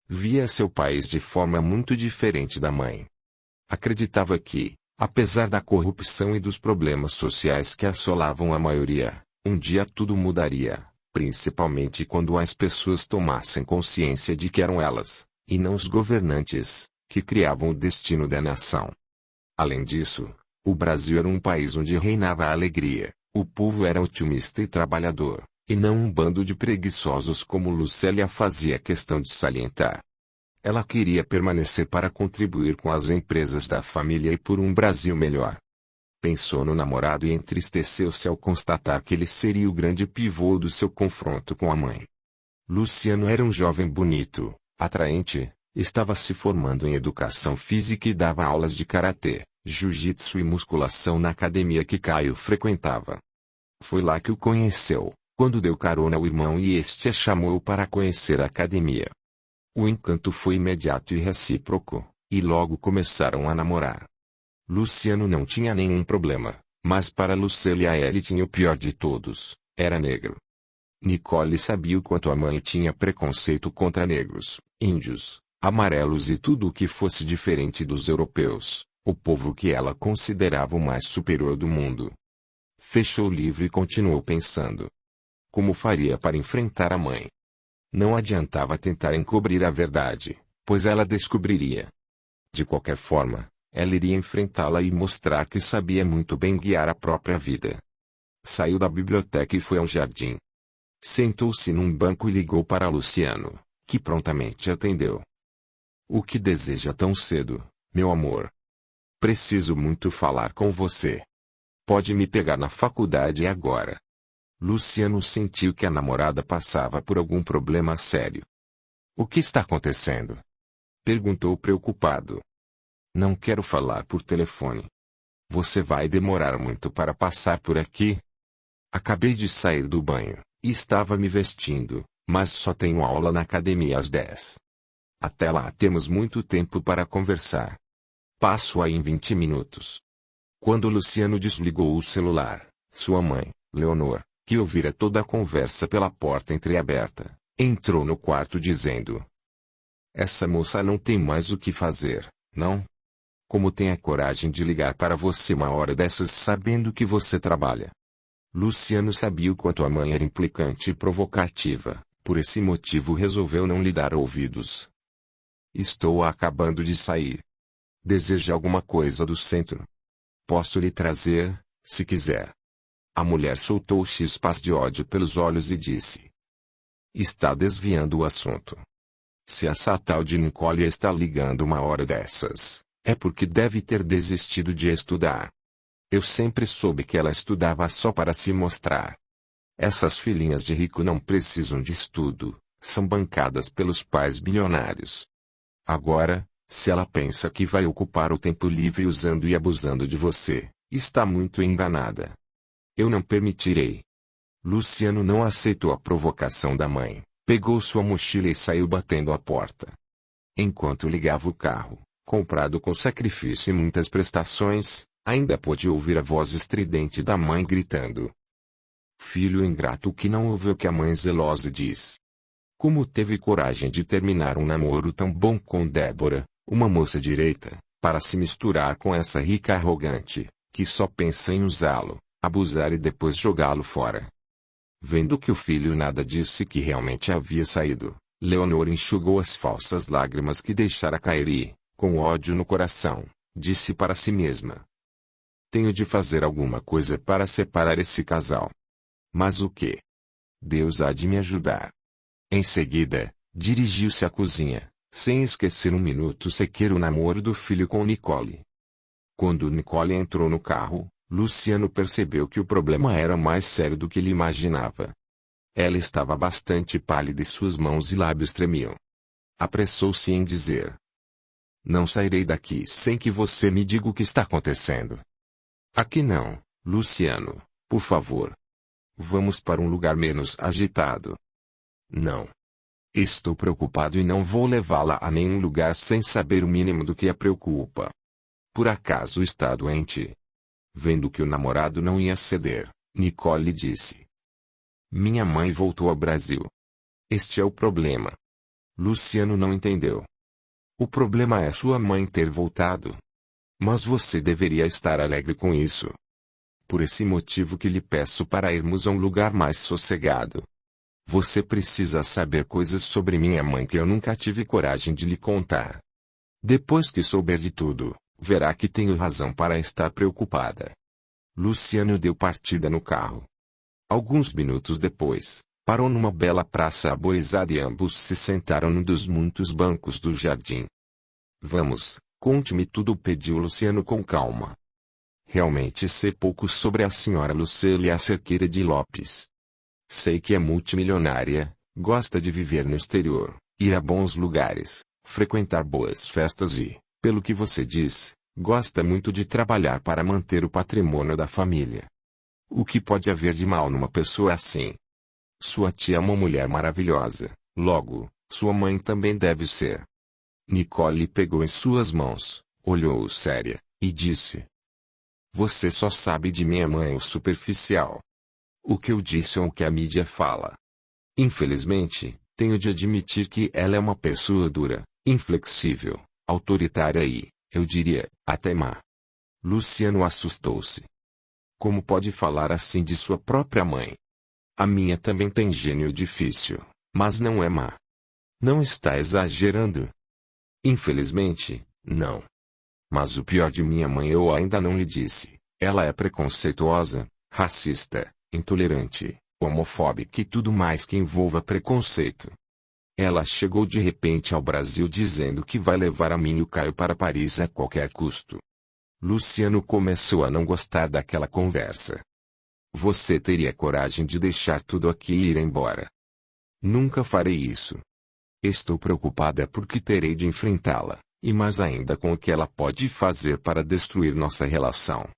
Via seu país de forma muito diferente da mãe. Acreditava que, apesar da corrupção e dos problemas sociais que assolavam a maioria, um dia tudo mudaria, principalmente quando as pessoas tomassem consciência de que eram elas, e não os governantes, que criavam o destino da nação. Além disso, o Brasil era um país onde reinava a alegria, o povo era otimista e trabalhador, e não um bando de preguiçosos como Lucélia fazia questão de salientar. Ela queria permanecer para contribuir com as empresas da família e por um Brasil melhor. Pensou no namorado e entristeceu-se ao constatar que ele seria o grande pivô do seu confronto com a mãe. Luciano era um jovem bonito, atraente, estava se formando em educação física e dava aulas de karatê, jiu-jitsu e musculação na academia que Caio frequentava. Foi lá que o conheceu, quando deu carona ao irmão e este a chamou para conhecer a academia. O encanto foi imediato e recíproco, e logo começaram a namorar. Luciano não tinha nenhum problema, mas para Lucélia ele tinha o pior de todos, era negro. Nicole sabia o quanto a mãe tinha preconceito contra negros, índios, amarelos e tudo o que fosse diferente dos europeus, o povo que ela considerava o mais superior do mundo. Fechou o livro e continuou pensando. Como faria para enfrentar a mãe? Não adiantava tentar encobrir a verdade, pois ela descobriria. De qualquer forma, ela iria enfrentá-la e mostrar que sabia muito bem guiar a própria vida. Saiu da biblioteca e foi ao jardim. Sentou-se num banco e ligou para Luciano, que prontamente atendeu. O que deseja tão cedo, meu amor? Preciso muito falar com você. Pode me pegar na faculdade agora. Luciano sentiu que a namorada passava por algum problema sério. O que está acontecendo? Perguntou preocupado. Não quero falar por telefone. Você vai demorar muito para passar por aqui? Acabei de sair do banho, e estava me vestindo, mas só tenho aula na academia às 10. Até lá temos muito tempo para conversar. Passo aí em 20 minutos. Quando Luciano desligou o celular, sua mãe, Leonor, que ouvira toda a conversa pela porta entreaberta, entrou no quarto dizendo: Essa moça não tem mais o que fazer, não? Como tem a coragem de ligar para você uma hora dessas sabendo que você trabalha? Luciano sabia o quanto a mãe era implicante e provocativa, por esse motivo resolveu não lhe dar ouvidos. Estou acabando de sair. Deseja alguma coisa do centro? Posso lhe trazer, se quiser. A mulher soltou chispas de ódio pelos olhos e disse: Está desviando o assunto. Se essa tal de Nicole está ligando uma hora dessas, é porque deve ter desistido de estudar. Eu sempre soube que ela estudava só para se mostrar. Essas filhinhas de rico não precisam de estudo, são bancadas pelos pais bilionários. Agora, se ela pensa que vai ocupar o tempo livre usando e abusando de você, está muito enganada. Eu não permitirei. Luciano não aceitou a provocação da mãe, pegou sua mochila e saiu batendo a porta. Enquanto ligava o carro, comprado com sacrifício e muitas prestações, ainda pôde ouvir a voz estridente da mãe gritando: Filho ingrato que não ouve o que a mãe zelosa diz. Como teve coragem de terminar um namoro tão bom com Débora, uma moça direita, para se misturar com essa rica arrogante, que só pensa em usá-lo, abusar e depois jogá-lo fora. Vendo que o filho nada disse que realmente havia saído, Leonor enxugou as falsas lágrimas que deixara cair e, com ódio no coração, disse para si mesma: Tenho de fazer alguma coisa para separar esse casal. Mas o quê? Deus há de me ajudar. Em seguida, dirigiu-se à cozinha, sem esquecer um minuto sequer o namoro do filho com Nicole. Quando Nicole entrou no carro, Luciano percebeu que o problema era mais sério do que ele imaginava. Ela estava bastante pálida e suas mãos e lábios tremiam. Apressou-se em dizer: Não sairei daqui sem que você me diga o que está acontecendo. Aqui não, Luciano, por favor. Vamos para um lugar menos agitado. Não. Estou preocupado e não vou levá-la a nenhum lugar sem saber o mínimo do que a preocupa. Por acaso está doente? Vendo que o namorado não ia ceder, Nicole disse: Minha mãe voltou ao Brasil. Este é o problema. Luciano não entendeu. O problema é sua mãe ter voltado. Mas você deveria estar alegre com isso. Por esse motivo que lhe peço para irmos a um lugar mais sossegado. Você precisa saber coisas sobre minha mãe que eu nunca tive coragem de lhe contar. Depois que souber de tudo, verá que tenho razão para estar preocupada. Luciano deu partida no carro. Alguns minutos depois, parou numa bela praça arborizada e ambos se sentaram num dos muitos bancos do jardim. Vamos, conte-me tudo, pediu Luciano com calma. Realmente sei pouco sobre a senhora Lucélia Cerqueira de Lopes. Sei que é multimilionária, gosta de viver no exterior, ir a bons lugares, frequentar boas festas e, pelo que você diz, gosta muito de trabalhar para manter o patrimônio da família. O que pode haver de mal numa pessoa assim? Sua tia é uma mulher maravilhosa, logo, sua mãe também deve ser. Nicole pegou em suas mãos, olhou-o séria, e disse: Você só sabe de minha mãe o superficial. O que eu disse é o que a mídia fala. Infelizmente, tenho de admitir que ela é uma pessoa dura, inflexível, autoritária e, eu diria, até má. Luciano assustou-se. Como pode falar assim de sua própria mãe? A minha também tem gênio difícil, mas não é má. Não está exagerando? Infelizmente, não. Mas o pior de minha mãe eu ainda não lhe disse. Ela é preconceituosa, racista, intolerante, homofóbica e tudo mais que envolva preconceito. Ela chegou de repente ao Brasil dizendo que vai levar a mim e o Caio para Paris a qualquer custo. Luciano começou a não gostar daquela conversa. Você teria coragem de deixar tudo aqui e ir embora? Nunca farei isso. Estou preocupada porque terei de enfrentá-la, e mais ainda com o que ela pode fazer para destruir nossa relação.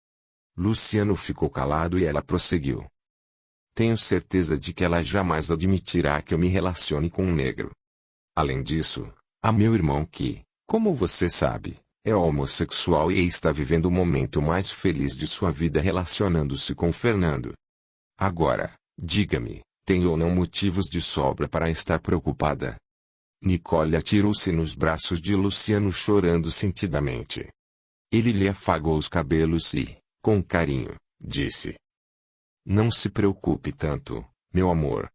Luciano ficou calado e ela prosseguiu. Tenho certeza de que ela jamais admitirá que eu me relacione com um negro. Além disso, há meu irmão que, como você sabe, é homossexual e está vivendo o momento mais feliz de sua vida relacionando-se com Fernando. Agora, diga-me, tem ou não motivos de sobra para estar preocupada? Nicole atirou-se nos braços de Luciano chorando sentidamente. Ele lhe afagou os cabelos e, com carinho, disse: Não se preocupe tanto, meu amor.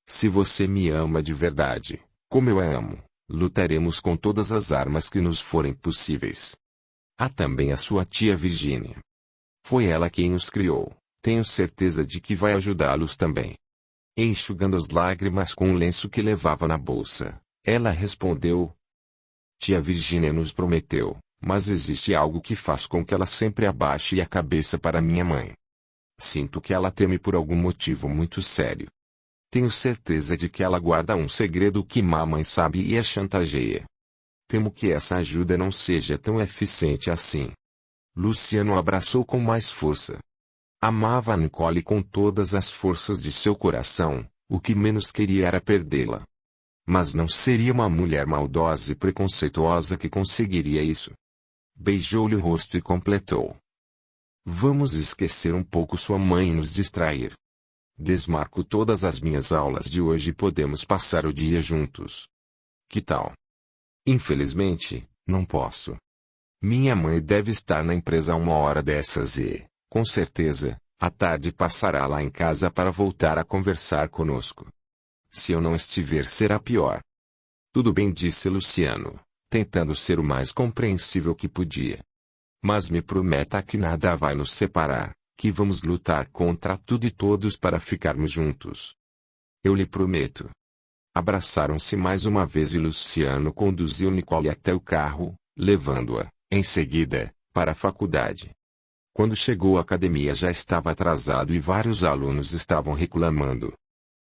Se você me ama de verdade, como eu a amo, lutaremos com todas as armas que nos forem possíveis. Há também a sua tia Virgínia. Foi ela quem os criou, tenho certeza de que vai ajudá-los também. Enxugando as lágrimas com um lenço que levava na bolsa, ela respondeu: Tia Virgínia nos prometeu, mas existe algo que faz com que ela sempre abaixe a cabeça para minha mãe. Sinto que ela teme por algum motivo muito sério. Tenho certeza de que ela guarda um segredo que mamãe sabe e a chantageia. Temo que essa ajuda não seja tão eficiente assim. Luciano a abraçou com mais força. Amava a Nicole com todas as forças de seu coração, o que menos queria era perdê-la. Mas não seria uma mulher maldosa e preconceituosa que conseguiria isso. Beijou-lhe o rosto e completou: Vamos esquecer um pouco sua mãe e nos distrair. Desmarco todas as minhas aulas de hoje e podemos passar o dia juntos. Que tal? Infelizmente, não posso. Minha mãe deve estar na empresa a uma hora dessas e, com certeza, à tarde passará lá em casa para voltar a conversar conosco. Se eu não estiver será pior. Tudo bem, disse Luciano, tentando ser o mais compreensível que podia. Mas me prometa que nada vai nos separar, que vamos lutar contra tudo e todos para ficarmos juntos. Eu lhe prometo. Abraçaram-se mais uma vez e Luciano conduziu Nicole até o carro, levando-a, em seguida, para a faculdade. Quando chegou à academia já estava atrasado e vários alunos estavam reclamando.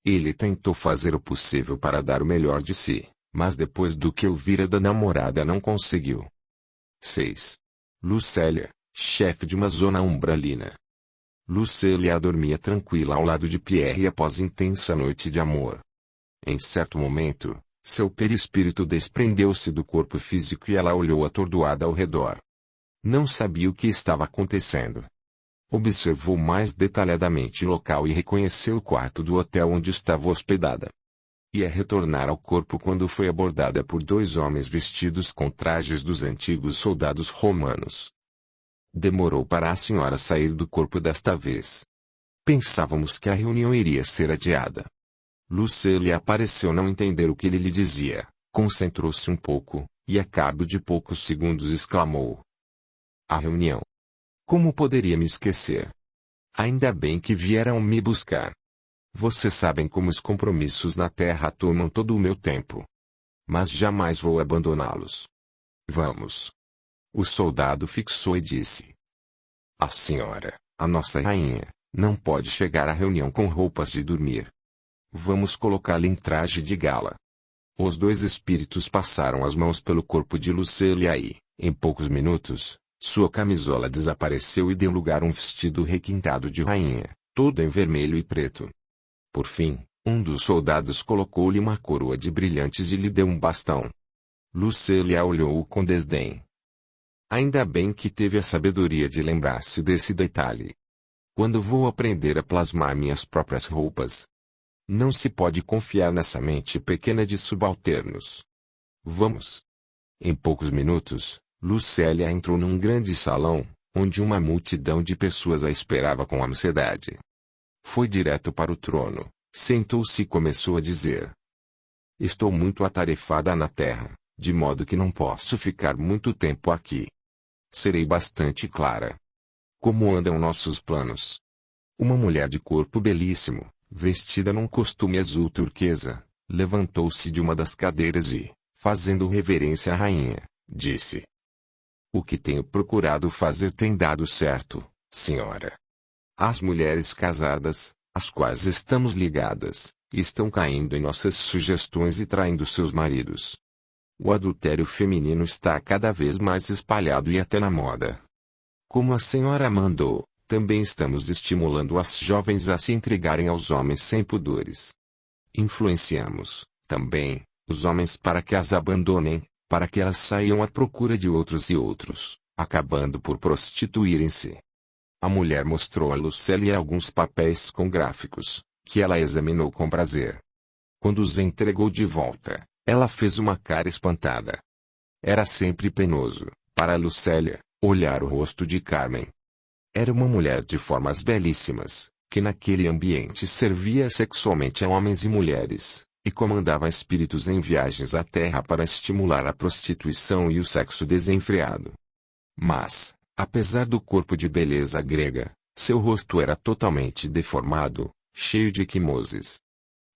Ele tentou fazer o possível para dar o melhor de si, mas depois do que ouvira da namorada não conseguiu. 6. Lucélia, chefe de uma zona umbralina. Lucélia dormia tranquila ao lado de Pierre após intensa noite de amor. Em certo momento, seu perispírito desprendeu-se do corpo físico e ela olhou atordoada ao redor. Não sabia o que estava acontecendo. Observou mais detalhadamente o local e reconheceu o quarto do hotel onde estava hospedada. Ia retornar ao corpo quando foi abordada por dois homens vestidos com trajes dos antigos soldados romanos. Demorou para a senhora sair do corpo desta vez. Pensávamos que a reunião iria ser adiada. Lucélia pareceu não entender o que ele lhe dizia, concentrou-se um pouco, e a cabo de poucos segundos exclamou: A reunião. Como poderia me esquecer? Ainda bem que vieram me buscar. Vocês sabem como os compromissos na Terra tomam todo o meu tempo. Mas jamais vou abandoná-los. Vamos. O soldado fixou e disse: A senhora, a nossa rainha, não pode chegar à reunião com roupas de dormir. Vamos colocá-la em traje de gala. Os dois espíritos passaram as mãos pelo corpo de Lucélia e, em poucos minutos, sua camisola desapareceu e deu lugar a um vestido requintado de rainha, todo em vermelho e preto. Por fim, um dos soldados colocou-lhe uma coroa de brilhantes e lhe deu um bastão. Lucélia olhou-o com desdém. Ainda bem que teve a sabedoria de lembrar-se desse detalhe. Quando vou aprender a plasmar minhas próprias roupas? Não se pode confiar nessa mente pequena de subalternos. Vamos. Em poucos minutos, Lucélia entrou num grande salão, onde uma multidão de pessoas a esperava com ansiedade. Foi direto para o trono, sentou-se e começou a dizer: Estou muito atarefada na terra, de modo que não posso ficar muito tempo aqui. Serei bastante clara. Como andam nossos planos? Uma mulher de corpo belíssimo, vestida num costume azul turquesa, levantou-se de uma das cadeiras e, fazendo reverência à rainha, disse: "O que tenho procurado fazer tem dado certo, senhora. As mulheres casadas, às quais estamos ligadas, estão caindo em nossas sugestões e traindo seus maridos. O adultério feminino está cada vez mais espalhado e até na moda. Como a senhora mandou, também estamos estimulando as jovens a se entregarem aos homens sem pudores. Influenciamos, também, os homens para que as abandonem, para que elas saiam à procura de outros e outros, acabando por prostituírem-se." A mulher mostrou a Lucélia alguns papéis com gráficos, que ela examinou com prazer. Quando os entregou de volta, ela fez uma cara espantada. Era sempre penoso, para Lucélia, olhar o rosto de Carmen. Era uma mulher de formas belíssimas, que naquele ambiente servia sexualmente a homens e mulheres, e comandava espíritos em viagens à terra para estimular a prostituição e o sexo desenfreado. Mas, apesar do corpo de beleza grega, seu rosto era totalmente deformado, cheio de quimoses.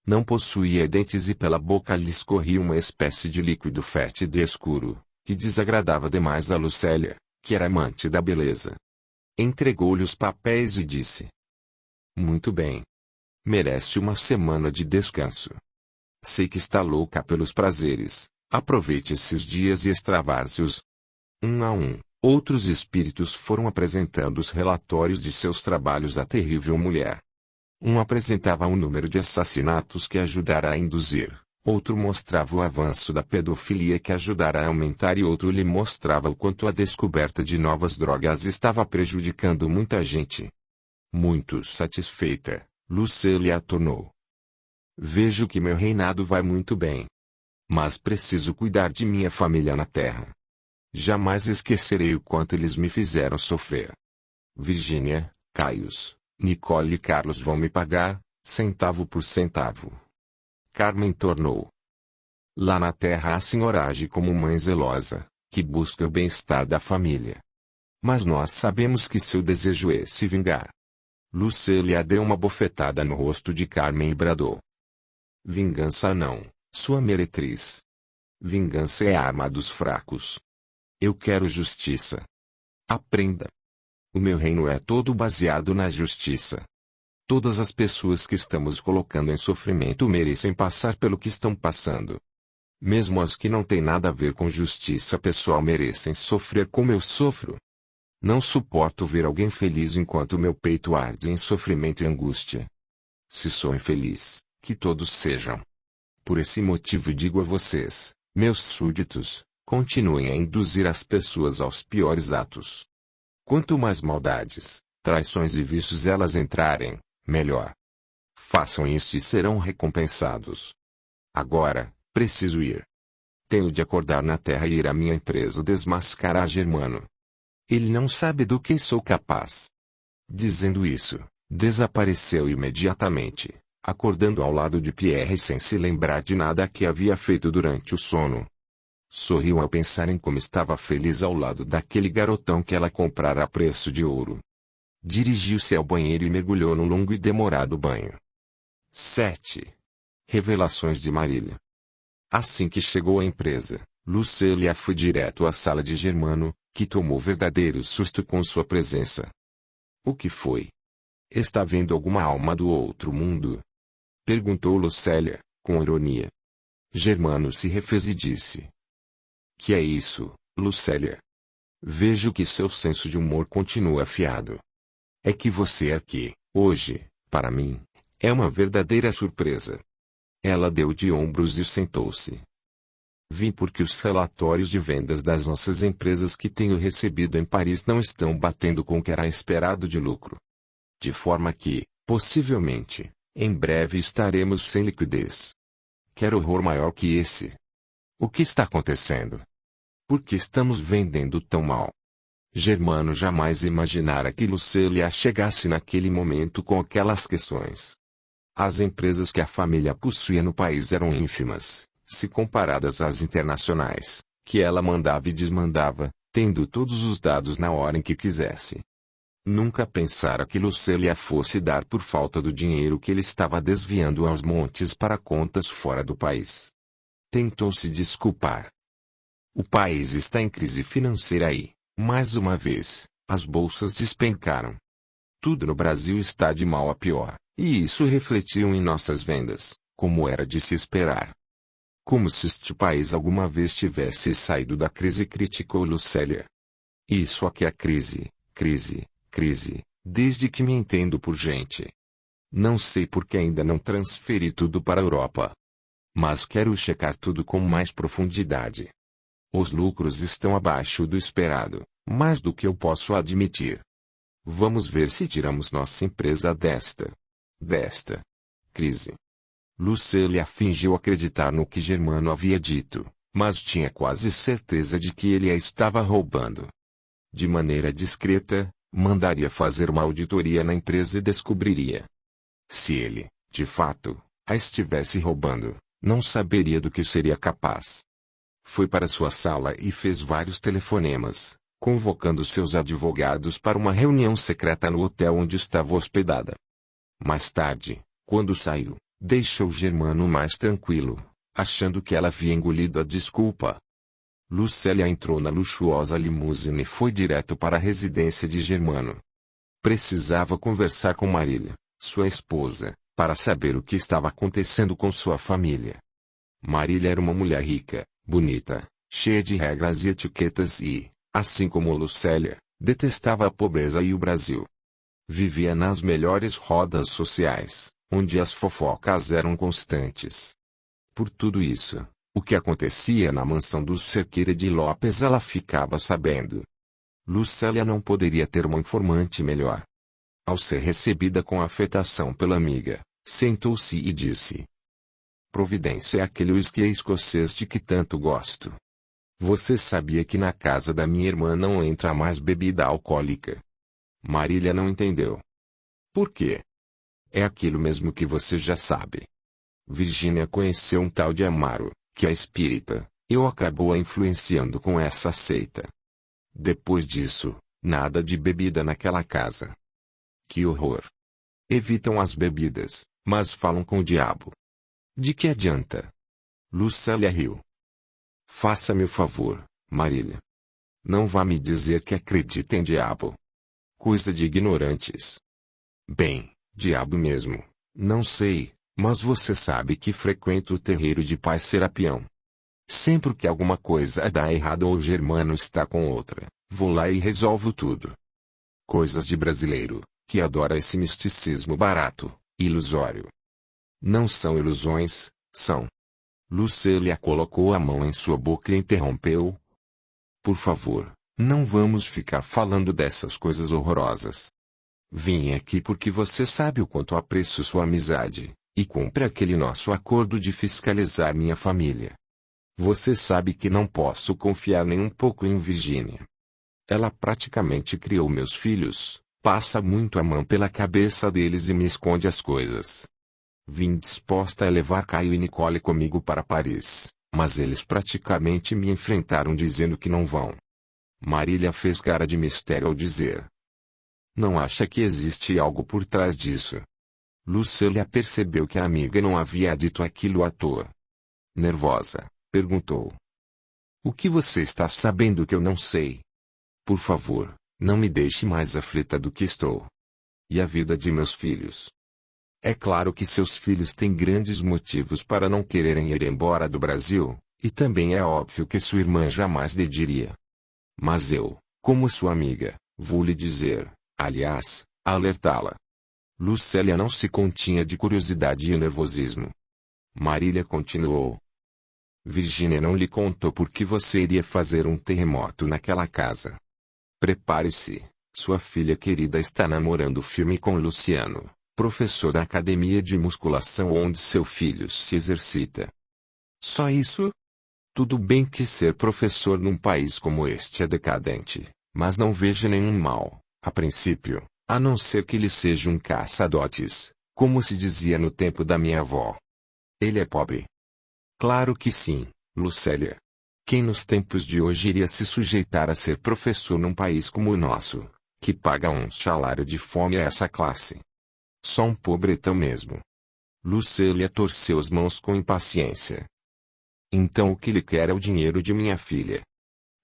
Não possuía dentes e pela boca lhe escorria uma espécie de líquido fétido e escuro, que desagradava demais a Lucélia, que era amante da beleza. Entregou-lhe os papéis e disse: "Muito bem. Merece uma semana de descanso. Sei que está louca pelos prazeres, aproveite esses dias e extravase-os." Um a um, outros espíritos foram apresentando os relatórios de seus trabalhos à terrível mulher. Um apresentava o número de assassinatos que ajudara a induzir, outro mostrava o avanço da pedofilia que ajudara a aumentar e outro lhe mostrava o quanto a descoberta de novas drogas estava prejudicando muita gente. Muito satisfeita, Lucélia tornou: "Vejo que meu reinado vai muito bem. Mas preciso cuidar de minha família na terra. Jamais esquecerei o quanto eles me fizeram sofrer. Virgínia, Caius, Nicole e Carlos vão me pagar, centavo por centavo." Carmen tornou: "Lá na terra a senhora age como mãe zelosa, que busca o bem-estar da família. Mas nós sabemos que seu desejo é se vingar." Lucélia deu uma bofetada no rosto de Carmen e bradou: "Vingança não, sua meretriz. Vingança é a arma dos fracos. Eu quero justiça. Aprenda. O meu reino é todo baseado na justiça. Todas as pessoas que estamos colocando em sofrimento merecem passar pelo que estão passando. Mesmo as que não têm nada a ver com justiça pessoal merecem sofrer como eu sofro. Não suporto ver alguém feliz enquanto meu peito arde em sofrimento e angústia. Se sou infeliz, que todos sejam. Por esse motivo digo a vocês, meus súditos, continuem a induzir as pessoas aos piores atos. Quanto mais maldades, traições e vícios elas entrarem, melhor. Façam isso e serão recompensados. Agora, preciso ir. Tenho de acordar na terra e ir à minha empresa desmascarar Germano. Ele não sabe do que sou capaz." Dizendo isso, desapareceu imediatamente, acordando ao lado de Pierre sem se lembrar de nada que havia feito durante o sono. Sorriu ao pensar em como estava feliz ao lado daquele garotão que ela comprara a preço de ouro. Dirigiu-se ao banheiro e mergulhou no longo e demorado banho. 7. Revelações de Marília. Assim que chegou à empresa, Lucélia foi direto à sala de Germano, que tomou verdadeiro susto com sua presença. "O que foi? Está vendo alguma alma do outro mundo?" perguntou Lucélia, com ironia. Germano se refez e disse: "Que é isso, Lucélia? Vejo que seu senso de humor continua afiado. É que você aqui, hoje, para mim, é uma verdadeira surpresa." Ela deu de ombros e sentou-se. "Vim porque os relatórios de vendas das nossas empresas que tenho recebido em Paris não estão batendo com o que era esperado de lucro. De forma que, possivelmente, em breve estaremos sem liquidez. Quero horror maior que esse. O que está acontecendo? Por que estamos vendendo tão mal?" Germano jamais imaginara que Lucélia chegasse naquele momento com aquelas questões. As empresas que a família possuía no país eram ínfimas, se comparadas às internacionais, que ela mandava e desmandava, tendo todos os dados na hora em que quisesse. Nunca pensara que Lucélia fosse dar por falta do dinheiro que ele estava desviando aos montes para contas fora do país. Tentou se desculpar. O país está em crise financeira e, mais uma vez, as bolsas despencaram. Tudo no Brasil está de mal a pior, e isso refletiu em nossas vendas, como era de se esperar. Como se este país alguma vez tivesse saído da crise, criticou Lucélia. Isso aqui é crise, desde que me entendo por gente. Não sei por que ainda não transferi tudo para a Europa. Mas quero checar tudo com mais profundidade. Os lucros estão abaixo do esperado, mais do que eu posso admitir. Vamos ver se tiramos nossa empresa desta crise. Lucélia fingiu acreditar no que Germano havia dito, mas tinha quase certeza de que ele a estava roubando. De maneira discreta, mandaria fazer uma auditoria na empresa e descobriria. Se ele, de fato, a estivesse roubando, não saberia do que seria capaz. Foi para sua sala e fez vários telefonemas, convocando seus advogados para uma reunião secreta no hotel onde estava hospedada. Mais tarde, quando saiu, deixou Germano mais tranquilo, achando que ela havia engolido a desculpa. Lucélia entrou na luxuosa limusine e foi direto para a residência de Germano. Precisava conversar com Marília, sua esposa, para saber o que estava acontecendo com sua família. Marília era uma mulher rica, bonita, cheia de regras e etiquetas e, assim como Lucélia, detestava a pobreza e o Brasil. Vivia nas melhores rodas sociais, onde as fofocas eram constantes. Por tudo isso, o que acontecia na mansão dos Cerqueira de Lopes ela ficava sabendo. Lucélia não poderia ter uma informante melhor. Ao ser recebida com afetação pela amiga, sentou-se e disse: Providência é aquele uísque escocês de que tanto gosto. Você sabia que na casa da minha irmã não entra mais bebida alcoólica? Marília não entendeu. Por quê? É aquilo mesmo que você já sabe. Virgínia conheceu um tal de Amaro, que é espírita, e acabou a influenciando com essa seita. Depois disso, nada de bebida naquela casa. Que horror! Evitam as bebidas, mas falam com o diabo. De que adianta? Lucélia riu. Faça-me o favor, Marília. Não vá me dizer que acredita em diabo. Coisa de ignorantes. Bem, diabo mesmo, não sei, mas você sabe que frequento o terreiro de Pai Serapião. Sempre que alguma coisa dá errado ou o Germano está com outra, vou lá e resolvo tudo. Coisas de brasileiro, que adora esse misticismo barato, ilusório. Não são ilusões, são. Lucélia colocou a mão em sua boca e interrompeu. Por favor, não vamos ficar falando dessas coisas horrorosas. Vim aqui porque você sabe o quanto aprecio sua amizade, e cumpre aquele nosso acordo de fiscalizar minha família. Você sabe que não posso confiar nem um pouco em Virgínia. Ela praticamente criou meus filhos, passa muito a mão pela cabeça deles e me esconde as coisas. Vim disposta a levar Caio e Nicole comigo para Paris, mas eles praticamente me enfrentaram dizendo que não vão. Marília fez cara de mistério ao dizer. Não acha que existe algo por trás disso? Lucélia percebeu que a amiga não havia dito aquilo à toa. Nervosa, perguntou. O que você está sabendo que eu não sei? Por favor, não me deixe mais aflita do que estou. E a vida de meus filhos? É claro que seus filhos têm grandes motivos para não quererem ir embora do Brasil, e também é óbvio que sua irmã jamais lhe diria. Mas eu, como sua amiga, vou lhe dizer, aliás, alertá-la. Lucélia não se continha de curiosidade e nervosismo. Marília continuou. Virgínia não lhe contou por que você iria fazer um terremoto naquela casa. Prepare-se, sua filha querida está namorando firme com Luciano, professor da academia de musculação onde seu filho se exercita. Só isso? Tudo bem que ser professor num país como este é decadente, mas não vejo nenhum mal, a princípio, a não ser que ele seja um caça-dotes, como se dizia no tempo da minha avó. Ele é pobre. Claro que sim, Lucélia. Quem nos tempos de hoje iria se sujeitar a ser professor num país como o nosso, que paga um salário de fome a essa classe? Só um pobretão mesmo. Lucélia torceu as mãos com impaciência. Então o que ele quer é o dinheiro de minha filha.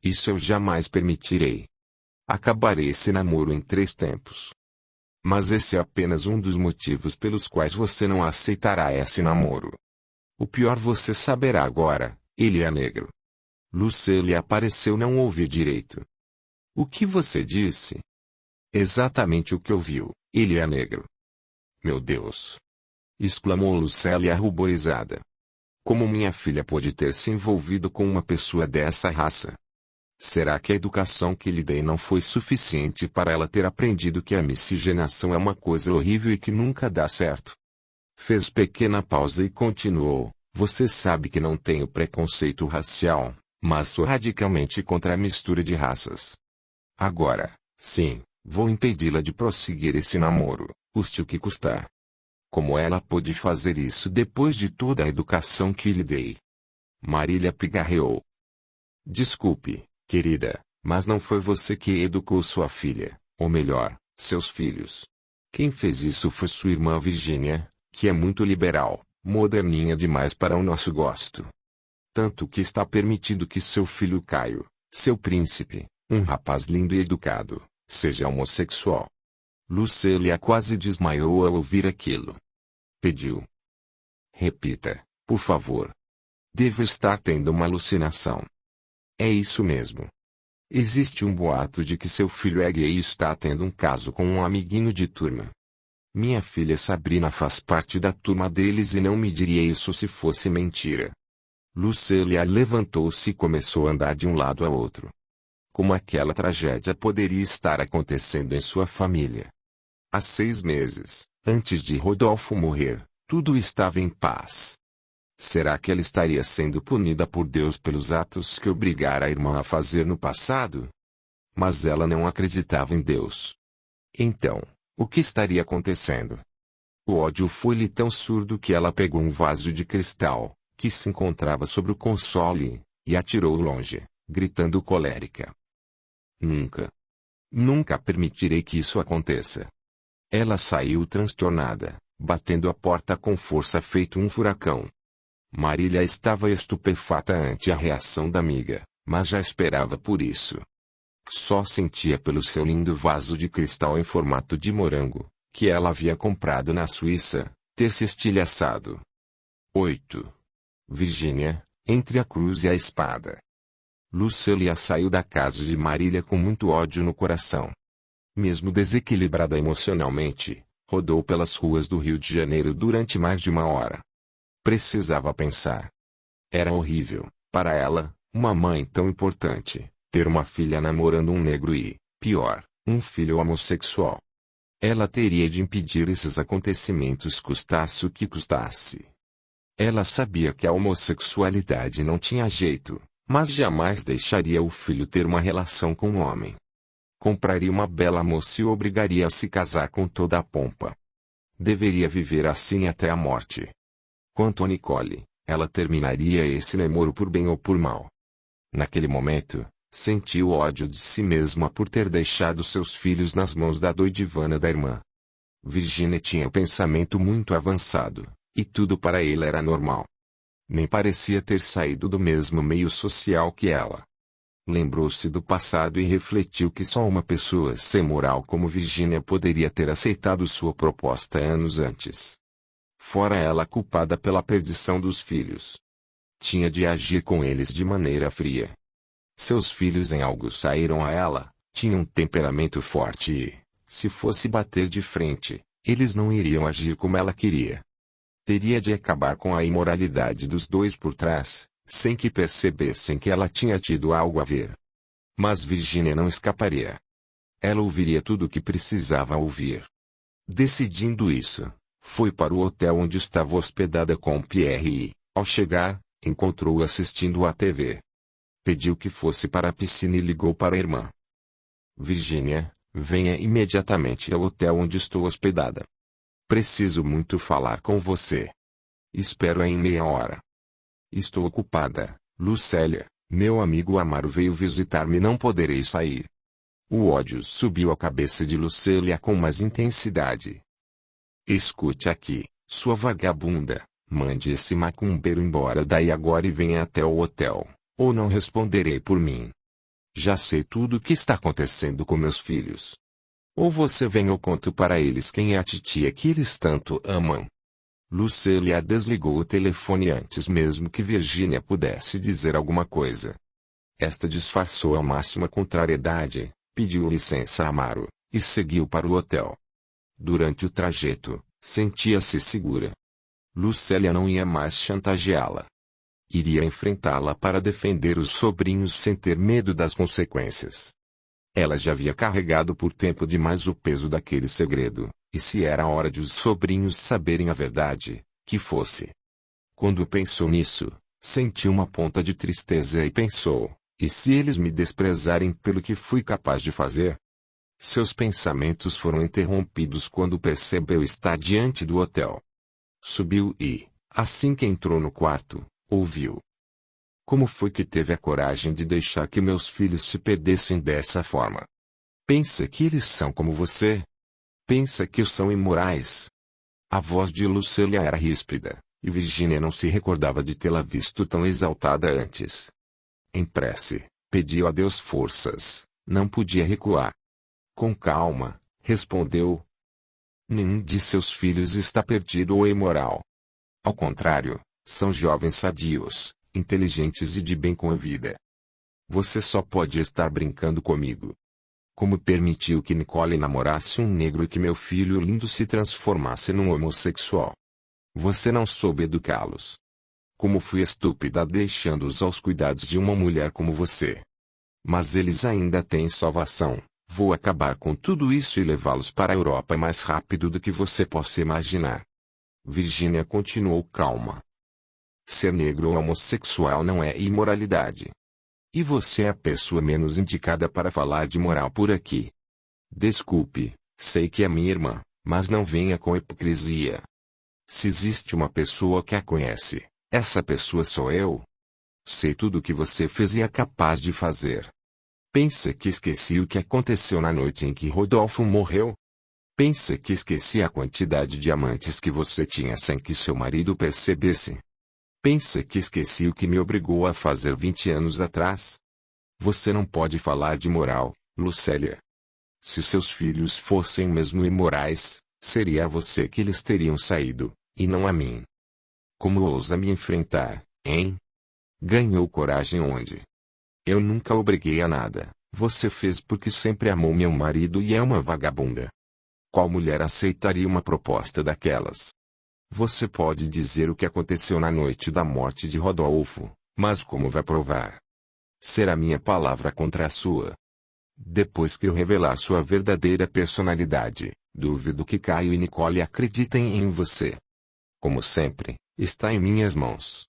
Isso eu jamais permitirei. Acabarei esse namoro em 3 tempos. Mas esse é apenas um dos motivos pelos quais você não aceitará esse namoro. O pior você saberá agora, ele é negro. Lucélia pareceu não ouvir direito. O que você disse? Exatamente o que ouviu, ele é negro. Meu Deus! Exclamou Lucélia ruborizada. Como minha filha pôde ter se envolvido com uma pessoa dessa raça? Será que a educação que lhe dei não foi suficiente para ela ter aprendido que a miscigenação é uma coisa horrível e que nunca dá certo? Fez pequena pausa e continuou. Você sabe que não tenho preconceito racial, mas sou radicalmente contra a mistura de raças. Agora, sim, vou impedi-la de prosseguir esse namoro, custe o que custar. Como ela pôde fazer isso depois de toda a educação que lhe dei? Marília pigarreou. Desculpe, querida, mas não foi você que educou sua filha, ou melhor, seus filhos. Quem fez isso foi sua irmã Virgínia, que é muito liberal, moderninha demais para o nosso gosto. Tanto que está permitindo que seu filho Caio, seu príncipe, um rapaz lindo e educado, seja homossexual. Lucélia quase desmaiou ao ouvir aquilo. Pediu. Repita, por favor. Devo estar tendo uma alucinação. É isso mesmo. Existe um boato de que seu filho é gay e está tendo um caso com um amiguinho de turma. Minha filha Sabrina faz parte da turma deles e não me diria isso se fosse mentira. Lucélia levantou-se e começou a andar de um lado a outro. Como aquela tragédia poderia estar acontecendo em sua família? Há 6 meses, antes de Rodolfo morrer, tudo estava em paz. Será que ela estaria sendo punida por Deus pelos atos que obrigara a irmã a fazer no passado? Mas ela não acreditava em Deus. Então, o que estaria acontecendo? O ódio foi-lhe tão surdo que ela pegou um vaso de cristal, que se encontrava sobre o console, e atirou-o longe, gritando colérica. Nunca. Nunca permitirei que isso aconteça. Ela saiu transtornada, batendo a porta com força feito um furacão. Marília estava estupefata ante a reação da amiga, mas já esperava por isso. Só sentia pelo seu lindo vaso de cristal em formato de morango, que ela havia comprado na Suíça, ter se estilhaçado. 8. Virgínia, entre a cruz e a espada. Lucélia saiu da casa de Marília com muito ódio no coração. Mesmo desequilibrada emocionalmente, rodou pelas ruas do Rio de Janeiro durante mais de 1 hora. Precisava pensar. Era horrível, para ela, uma mãe tão importante, ter uma filha namorando um negro e, pior, um filho homossexual. Ela teria de impedir esses acontecimentos custasse o que custasse. Ela sabia que a homossexualidade não tinha jeito, mas jamais deixaria o filho ter uma relação com um homem. Compraria uma bela moça e o obrigaria a se casar com toda a pompa. Deveria viver assim até a morte. Quanto a Nicole, ela terminaria esse namoro por bem ou por mal. Naquele momento, sentiu ódio de si mesma por ter deixado seus filhos nas mãos da doidivana da irmã. Virginia tinha um pensamento muito avançado, e tudo para ele era normal. Nem parecia ter saído do mesmo meio social que ela. Lembrou-se do passado e refletiu que só uma pessoa sem moral como Virginia poderia ter aceitado sua proposta anos antes. Fora ela culpada pela perdição dos filhos. Tinha de agir com eles de maneira fria. Seus filhos em algo saíram a ela, tinham um temperamento forte e, se fosse bater de frente, eles não iriam agir como ela queria. Teria de acabar com a imoralidade dos dois por trás, sem que percebessem que ela tinha tido algo a ver. Mas Virginia não escaparia. Ela ouviria tudo o que precisava ouvir. Decidindo isso, foi para o hotel onde estava hospedada com Pierre e, ao chegar, encontrou-o assistindo à TV. Pediu que fosse para a piscina e ligou para a irmã. Virginia, venha imediatamente ao hotel onde estou hospedada. Preciso muito falar com você. Espero em meia hora. Estou ocupada, Lucélia. Meu amigo Amaro veio visitar-me e não poderei sair. O ódio subiu à cabeça de Lucélia com mais intensidade. Escute aqui, sua vagabunda. Mande esse macumbeiro embora daí agora e venha até o hotel, ou não responderei por mim. Já sei tudo o que está acontecendo com meus filhos. Ou você vem ou conto para eles quem é a titia que eles tanto amam. Lucélia desligou o telefone antes mesmo que Virginia pudesse dizer alguma coisa. Esta disfarçou a máxima contrariedade, pediu licença a Amaro, e seguiu para o hotel. Durante o trajeto, sentia-se segura. Lucélia não ia mais chantageá-la. Iria enfrentá-la para defender os sobrinhos sem ter medo das consequências. Ela já havia carregado por tempo demais o peso daquele segredo, e se era hora de os sobrinhos saberem a verdade, que fosse. Quando pensou nisso, sentiu uma ponta de tristeza e pensou, e se eles me desprezarem pelo que fui capaz de fazer? Seus pensamentos foram interrompidos quando percebeu estar diante do hotel. Subiu e, assim que entrou no quarto, ouviu. Como foi que teve a coragem de deixar que meus filhos se perdessem dessa forma? Pensa que eles são como você? Pensa que são imorais? A voz de Lucélia era ríspida, e Virginia não se recordava de tê-la visto tão exaltada antes. Em prece, pediu a Deus forças, não podia recuar. Com calma, respondeu. Nenhum de seus filhos está perdido ou imoral. Ao contrário, são jovens sadios, inteligentes e de bem com a vida. Você só pode estar brincando comigo. Como permitiu que Nicole namorasse um negro e que meu filho lindo se transformasse num homossexual? Você não soube educá-los. Como fui estúpida deixando-os aos cuidados de uma mulher como você. Mas eles ainda têm salvação. Vou acabar com tudo isso e levá-los para a Europa mais rápido do que você possa imaginar. Virginia continuou calma. Ser negro ou homossexual não é imoralidade. E você é a pessoa menos indicada para falar de moral por aqui. Desculpe, sei que é minha irmã, mas não venha com hipocrisia. Se existe uma pessoa que a conhece, essa pessoa sou eu. Sei tudo o que você fez e é capaz de fazer. Pensa que esqueci o que aconteceu na noite em que Rodolfo morreu? Pensa que esqueci a quantidade de amantes que você tinha sem que seu marido percebesse? Pensa que esqueci o que me obrigou a fazer 20 anos atrás? Você não pode falar de moral, Lucélia. Se seus filhos fossem mesmo imorais, seria a você que eles teriam saído, e não a mim. Como ousa me enfrentar, hein? Ganhou coragem onde? Eu nunca obriguei a nada, você fez porque sempre amou meu marido e é uma vagabunda. Qual mulher aceitaria uma proposta daquelas? Você pode dizer o que aconteceu na noite da morte de Rodolfo, mas como vai provar? Será minha palavra contra a sua. Depois que eu revelar sua verdadeira personalidade, duvido que Caio e Nicole acreditem em você. Como sempre, está em minhas mãos.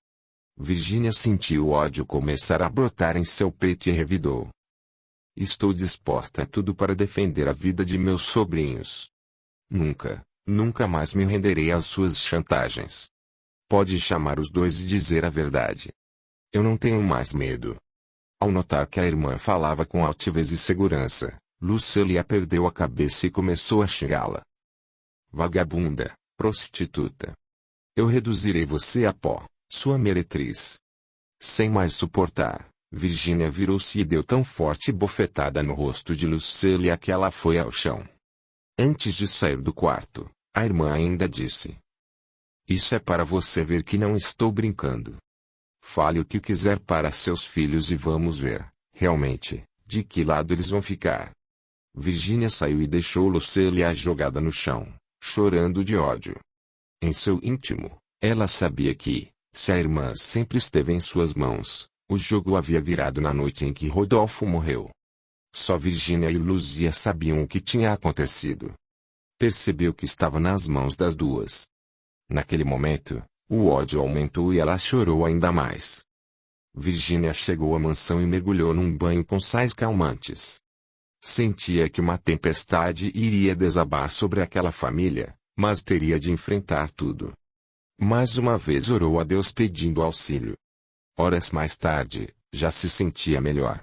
Virginia sentiu o ódio começar a brotar em seu peito e revidou. Estou disposta a tudo para defender a vida de meus sobrinhos. Nunca mais me renderei às suas chantagens. Pode chamar os dois e dizer a verdade. Eu não tenho mais medo. Ao notar que a irmã falava com altivez e segurança, Lucélia perdeu a cabeça e começou a xingá-la. Vagabunda, prostituta. Eu reduzirei você a pó. Sua meretriz. Sem mais suportar, Virginia virou-se e deu tão forte bofetada no rosto de Lucélia que ela foi ao chão. Antes de sair do quarto, a irmã ainda disse. Isso é para você ver que não estou brincando. Fale o que quiser para seus filhos e vamos ver, realmente, de que lado eles vão ficar. Virginia saiu e deixou Lucélia jogada no chão, chorando de ódio. Em seu íntimo, ela sabia que, se a irmã sempre esteve em suas mãos, o jogo havia virado na noite em que Rodolfo morreu. Só Virginia e Luzia sabiam o que tinha acontecido. Percebeu que estava nas mãos das duas. Naquele momento, o ódio aumentou e ela chorou ainda mais. Virginia chegou à mansão e mergulhou num banho com sais calmantes. Sentia que uma tempestade iria desabar sobre aquela família, mas teria de enfrentar tudo. Mais uma vez orou a Deus pedindo auxílio. Horas mais tarde, já se sentia melhor.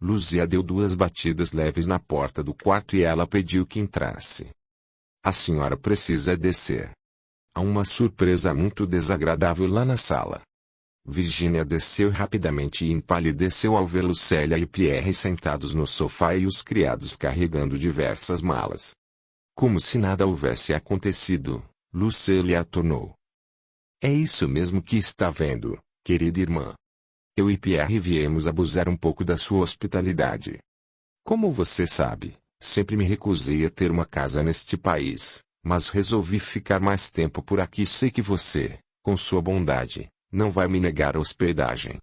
Luzia deu 2 batidas leves na porta do quarto e ela pediu que entrasse. A senhora precisa descer. Há uma surpresa muito desagradável lá na sala. Virginia desceu rapidamente e empalideceu ao ver Lucélia e Pierre sentados no sofá e os criados carregando diversas malas. Como se nada houvesse acontecido, Lucélia tornou. É isso mesmo que está vendo, querida irmã. Eu e Pierre viemos abusar um pouco da sua hospitalidade. Como você sabe, sempre me recusei a ter uma casa neste país, mas resolvi ficar mais tempo por aqui e sei que você, com sua bondade, não vai me negar a hospedagem.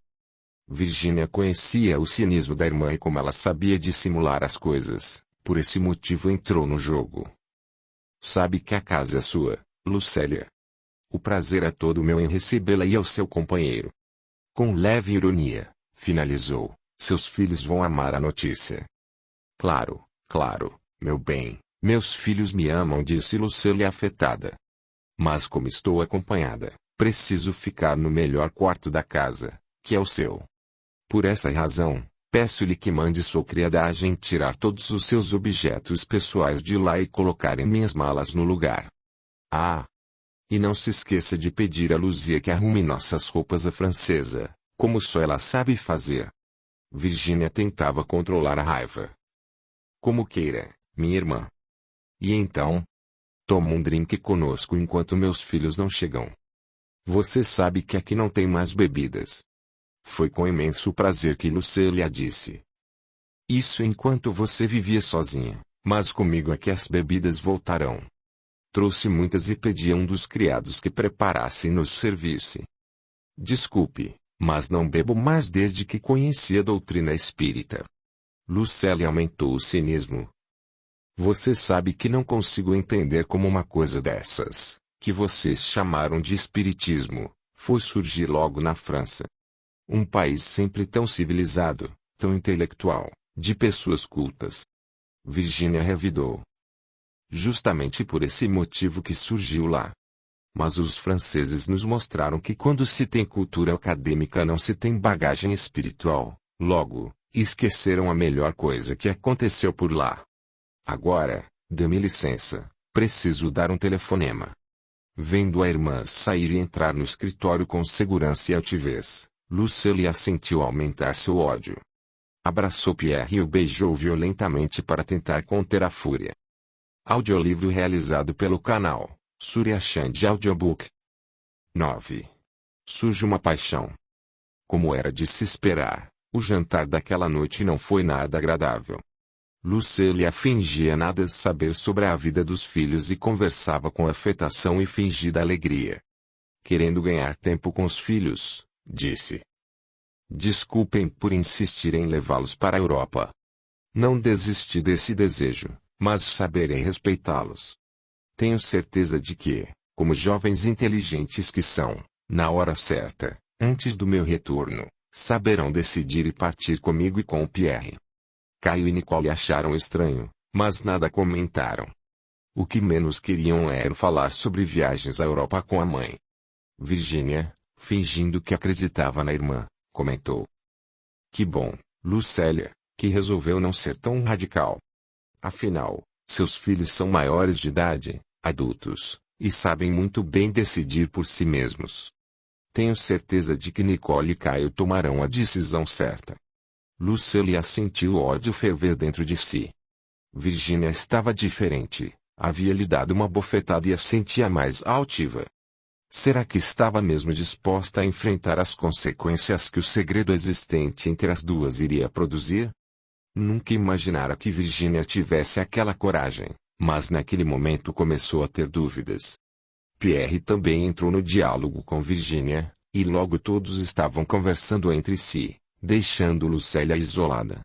Virginia conhecia o cinismo da irmã e como ela sabia dissimular as coisas, por esse motivo entrou no jogo. Sabe que a casa é sua, Lucélia. O prazer é todo meu em recebê-la e ao seu companheiro. Com leve ironia, finalizou, seus filhos vão amar a notícia. Claro, claro, meu bem, meus filhos me amam, disse Lucélia afetada. Mas como estou acompanhada, preciso ficar no melhor quarto da casa, que é o seu. Por essa razão, peço-lhe que mande sua criadagem tirar todos os seus objetos pessoais de lá e colocar em minhas malas no lugar. Ah! E não se esqueça de pedir a Luzia que arrume nossas roupas à francesa, como só ela sabe fazer. Virginia tentava controlar a raiva. Como queira, minha irmã. E então? Toma um drink conosco enquanto meus filhos não chegam. Você sabe que aqui não tem mais bebidas. Foi com imenso prazer que Lucélia disse. Isso enquanto você vivia sozinha, mas comigo é que as bebidas voltarão. Trouxe muitas e pedi a um dos criados que preparasse e nos servisse. Desculpe, mas não bebo mais desde que conheci a doutrina espírita. Lucélia aumentou o cinismo. Você sabe que não consigo entender como uma coisa dessas, que vocês chamaram de espiritismo, foi surgir logo na França. Um país sempre tão civilizado, tão intelectual, de pessoas cultas. Virginia revidou. Justamente por esse motivo que surgiu lá. Mas os franceses nos mostraram que quando se tem cultura acadêmica não se tem bagagem espiritual, logo, esqueceram a melhor coisa que aconteceu por lá. Agora, dê-me licença, preciso dar um telefonema. Vendo a irmã sair e entrar no escritório com segurança e altivez, Lucélia sentiu aumentar seu ódio. Abraçou Pierre e o beijou violentamente para tentar conter a fúria. Audiolivro realizado pelo canal Surya Chand Audiobook. 9. Surge uma paixão. Como era de se esperar, o jantar daquela noite não foi nada agradável. Lucélia fingia nada saber sobre a vida dos filhos e conversava com afetação e fingida alegria. Querendo ganhar tempo com os filhos, disse. Desculpem por insistir em levá-los para a Europa. Não desisti desse desejo, mas saberei respeitá-los. Tenho certeza de que, como jovens inteligentes que são, na hora certa, antes do meu retorno, saberão decidir e partir comigo e com o Pierre. Caio e Nicole acharam estranho, mas nada comentaram. O que menos queriam era falar sobre viagens à Europa com a mãe. Virginia, fingindo que acreditava na irmã, comentou. Que bom, Lucélia, que resolveu não ser tão radical. Afinal, seus filhos são maiores de idade, adultos, e sabem muito bem decidir por si mesmos. Tenho certeza de que Nicole e Caio tomarão a decisão certa. Lucélia sentiu o ódio ferver dentro de si. Virginia estava diferente, havia-lhe dado uma bofetada e a sentia mais altiva. Será que estava mesmo disposta a enfrentar as consequências que o segredo existente entre as duas iria produzir? Nunca imaginara que Virginia tivesse aquela coragem, mas naquele momento começou a ter dúvidas. Pierre também entrou no diálogo com Virginia, e logo todos estavam conversando entre si, deixando Lucélia isolada.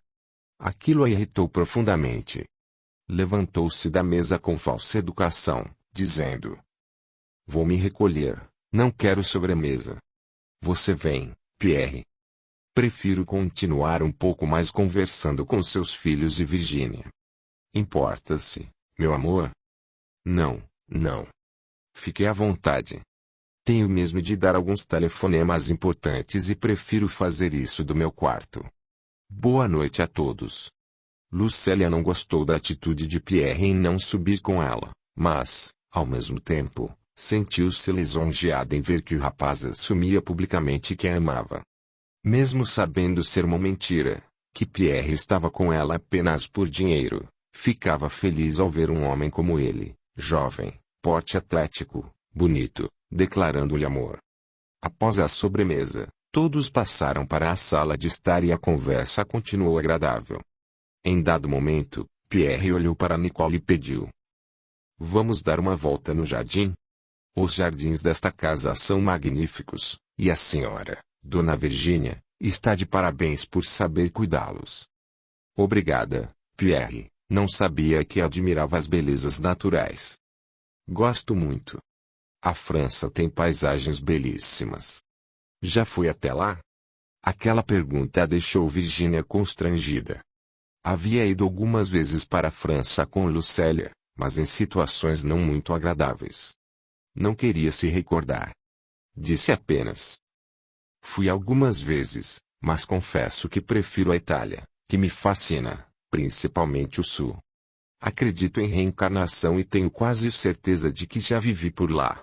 Aquilo a irritou profundamente. Levantou-se da mesa com falsa educação, dizendo: Vou me recolher, não quero sobremesa. Você vem, Pierre. Prefiro continuar um pouco mais conversando com seus filhos e Virginia. Importa-se, meu amor? Não, não. Fique à vontade. Tenho mesmo de dar alguns telefonemas importantes e prefiro fazer isso do meu quarto. Boa noite a todos. Lucélia não gostou da atitude de Pierre em não subir com ela, mas, ao mesmo tempo, sentiu-se lisonjeada em ver que o rapaz assumia publicamente que a amava. Mesmo sabendo ser uma mentira, que Pierre estava com ela apenas por dinheiro, ficava feliz ao ver um homem como ele, jovem, porte atlético, bonito, declarando-lhe amor. Após a sobremesa, todos passaram para a sala de estar e a conversa continuou agradável. Em dado momento, Pierre olhou para Nicole e pediu: Vamos dar uma volta no jardim? Os jardins desta casa são magníficos, e a senhora, Dona Virgínia, está de parabéns por saber cuidá-los. Obrigada, Pierre, não sabia que admirava as belezas naturais. Gosto muito. A França tem paisagens belíssimas. Já foi até lá? Aquela pergunta a deixou Virgínia constrangida. Havia ido algumas vezes para a França com Lucélia, mas em situações não muito agradáveis. Não queria se recordar. Disse apenas: Fui algumas vezes, mas confesso que prefiro a Itália, que me fascina, principalmente o sul. Acredito em reencarnação e tenho quase certeza de que já vivi por lá.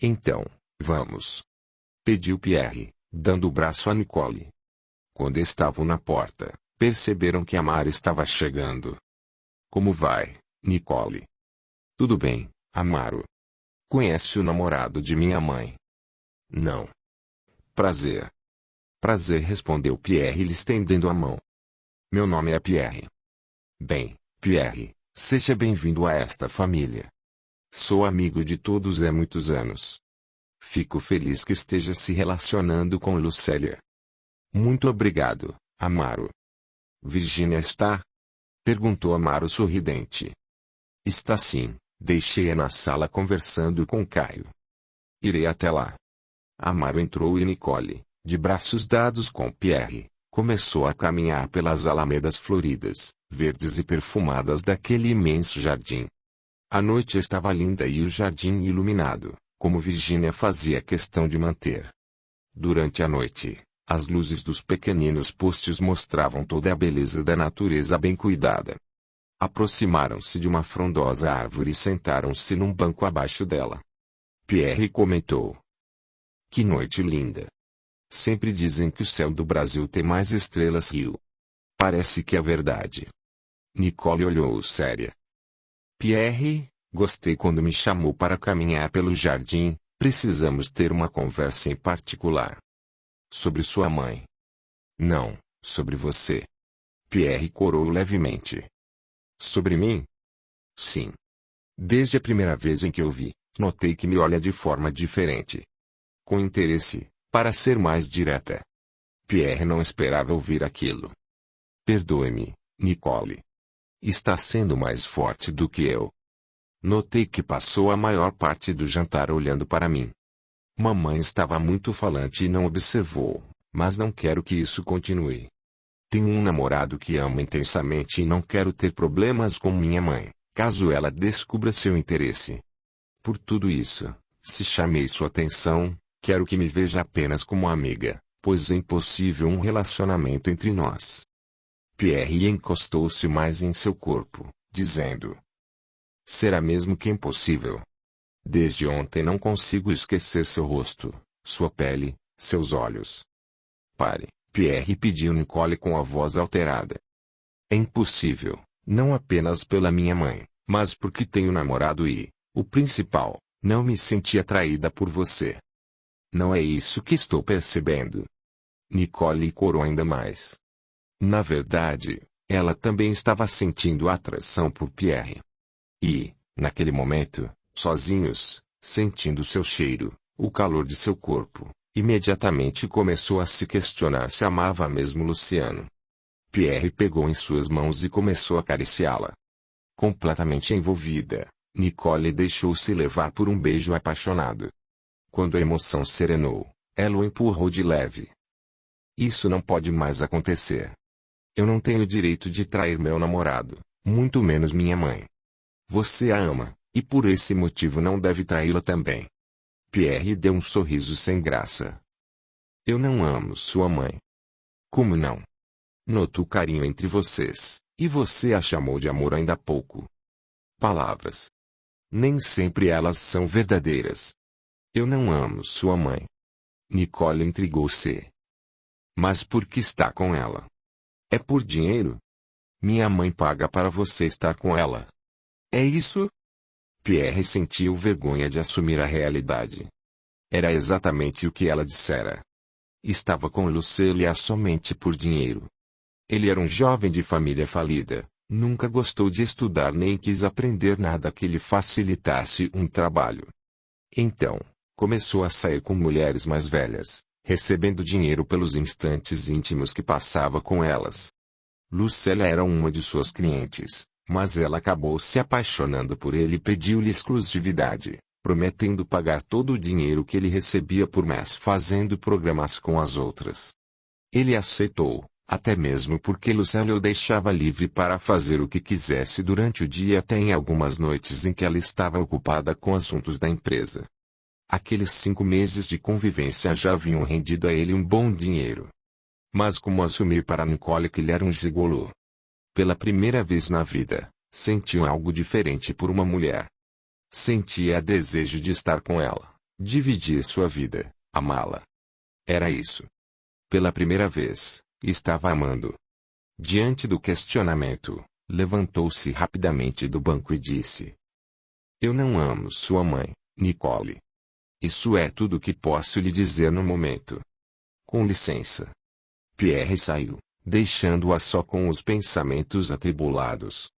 Então, vamos. Pediu Pierre, dando o braço a Nicole. Quando estavam na porta, perceberam que Amaro estava chegando. Como vai, Nicole? Tudo bem, Amaro. Conhece o namorado de minha mãe? Não. Prazer. Prazer, respondeu Pierre lhe estendendo a mão. Meu nome é Pierre. Bem, Pierre, seja bem-vindo a esta família. Sou amigo de todos há muitos anos. Fico feliz que esteja se relacionando com Lucélia. Muito obrigado, Amaro. Virgínia está? Perguntou Amaro sorridente. Está sim, deixei-a na sala conversando com Caio. Irei até lá. Amaro entrou e Nicole, de braços dados com Pierre, começou a caminhar pelas alamedas floridas, verdes e perfumadas daquele imenso jardim. A noite estava linda e o jardim iluminado, como Virgínia fazia questão de manter. Durante a noite, as luzes dos pequeninos postes mostravam toda a beleza da natureza bem cuidada. Aproximaram-se de uma frondosa árvore e sentaram-se num banco abaixo dela. Pierre comentou: Que noite linda! Sempre dizem que o céu do Brasil tem mais estrelas Rio. Parece que é verdade. Nicole olhou séria. Pierre, gostei quando me chamou para caminhar pelo jardim, precisamos ter uma conversa em particular. Sobre sua mãe. Não, sobre você. Pierre corou levemente. Sobre mim? Sim. Desde a primeira vez em que eu vi, notei que me olha de forma diferente. Com interesse, para ser mais direta. Pierre não esperava ouvir aquilo. Perdoe-me, Nicole. Está sendo mais forte do que eu. Notei que passou a maior parte do jantar olhando para mim. Mamãe estava muito falante e não observou, mas não quero que isso continue. Tenho um namorado que amo intensamente e não quero ter problemas com minha mãe, caso ela descubra seu interesse. Por tudo isso, se chamei sua atenção, quero que me veja apenas como amiga, pois é impossível um relacionamento entre nós. Pierre encostou-se mais em seu corpo, dizendo: Será mesmo que impossível? Desde ontem não consigo esquecer seu rosto, sua pele, seus olhos. Pare, Pierre pediu Nicole com a voz alterada. É impossível, não apenas pela minha mãe, mas porque tenho namorado e, o principal, não me senti atraída por você. Não é isso que estou percebendo. Nicole corou ainda mais. Na verdade, ela também estava sentindo atração por Pierre. E, naquele momento, sozinhos, sentindo seu cheiro, o calor de seu corpo, imediatamente começou a se questionar se amava mesmo Luciano. Pierre pegou em suas mãos e começou a acariciá-la. Completamente envolvida, Nicole deixou-se levar por um beijo apaixonado. Quando a emoção serenou, ela o empurrou de leve. Isso não pode mais acontecer. Eu não tenho direito de trair meu namorado, muito menos minha mãe. Você a ama, e por esse motivo não deve traí-la também. Pierre deu um sorriso sem graça. Eu não amo sua mãe. Como não? Noto o carinho entre vocês, e você a chamou de amor ainda há pouco. Palavras. Nem sempre elas são verdadeiras. Eu não amo sua mãe. Nicole intrigou-se. Mas por que está com ela? É por dinheiro? Minha mãe paga para você estar com ela. É isso? Pierre sentiu vergonha de assumir a realidade. Era exatamente o que ela dissera. Estava com Lucélia somente por dinheiro. Ele era um jovem de família falida, nunca gostou de estudar nem quis aprender nada que lhe facilitasse um trabalho. Então, começou a sair com mulheres mais velhas, recebendo dinheiro pelos instantes íntimos que passava com elas. Lucélia era uma de suas clientes, mas ela acabou se apaixonando por ele e pediu-lhe exclusividade, prometendo pagar todo o dinheiro que ele recebia por mês fazendo programas com as outras. Ele aceitou, até mesmo porque Lucélia o deixava livre para fazer o que quisesse durante o dia até em algumas noites em que ela estava ocupada com assuntos da empresa. Aqueles 5 meses de convivência já haviam rendido a ele um bom dinheiro. Mas como assumir para Nicole que ele era um gigolô? Pela primeira vez na vida, sentiu algo diferente por uma mulher. Sentia desejo de estar com ela, dividir sua vida, amá-la. Era isso. Pela primeira vez, estava amando. Diante do questionamento, levantou-se rapidamente do banco e disse: Eu não amo sua mãe, Nicole. Isso é tudo o que posso lhe dizer no momento. Com licença. Pierre saiu, deixando-a só com os pensamentos atribulados.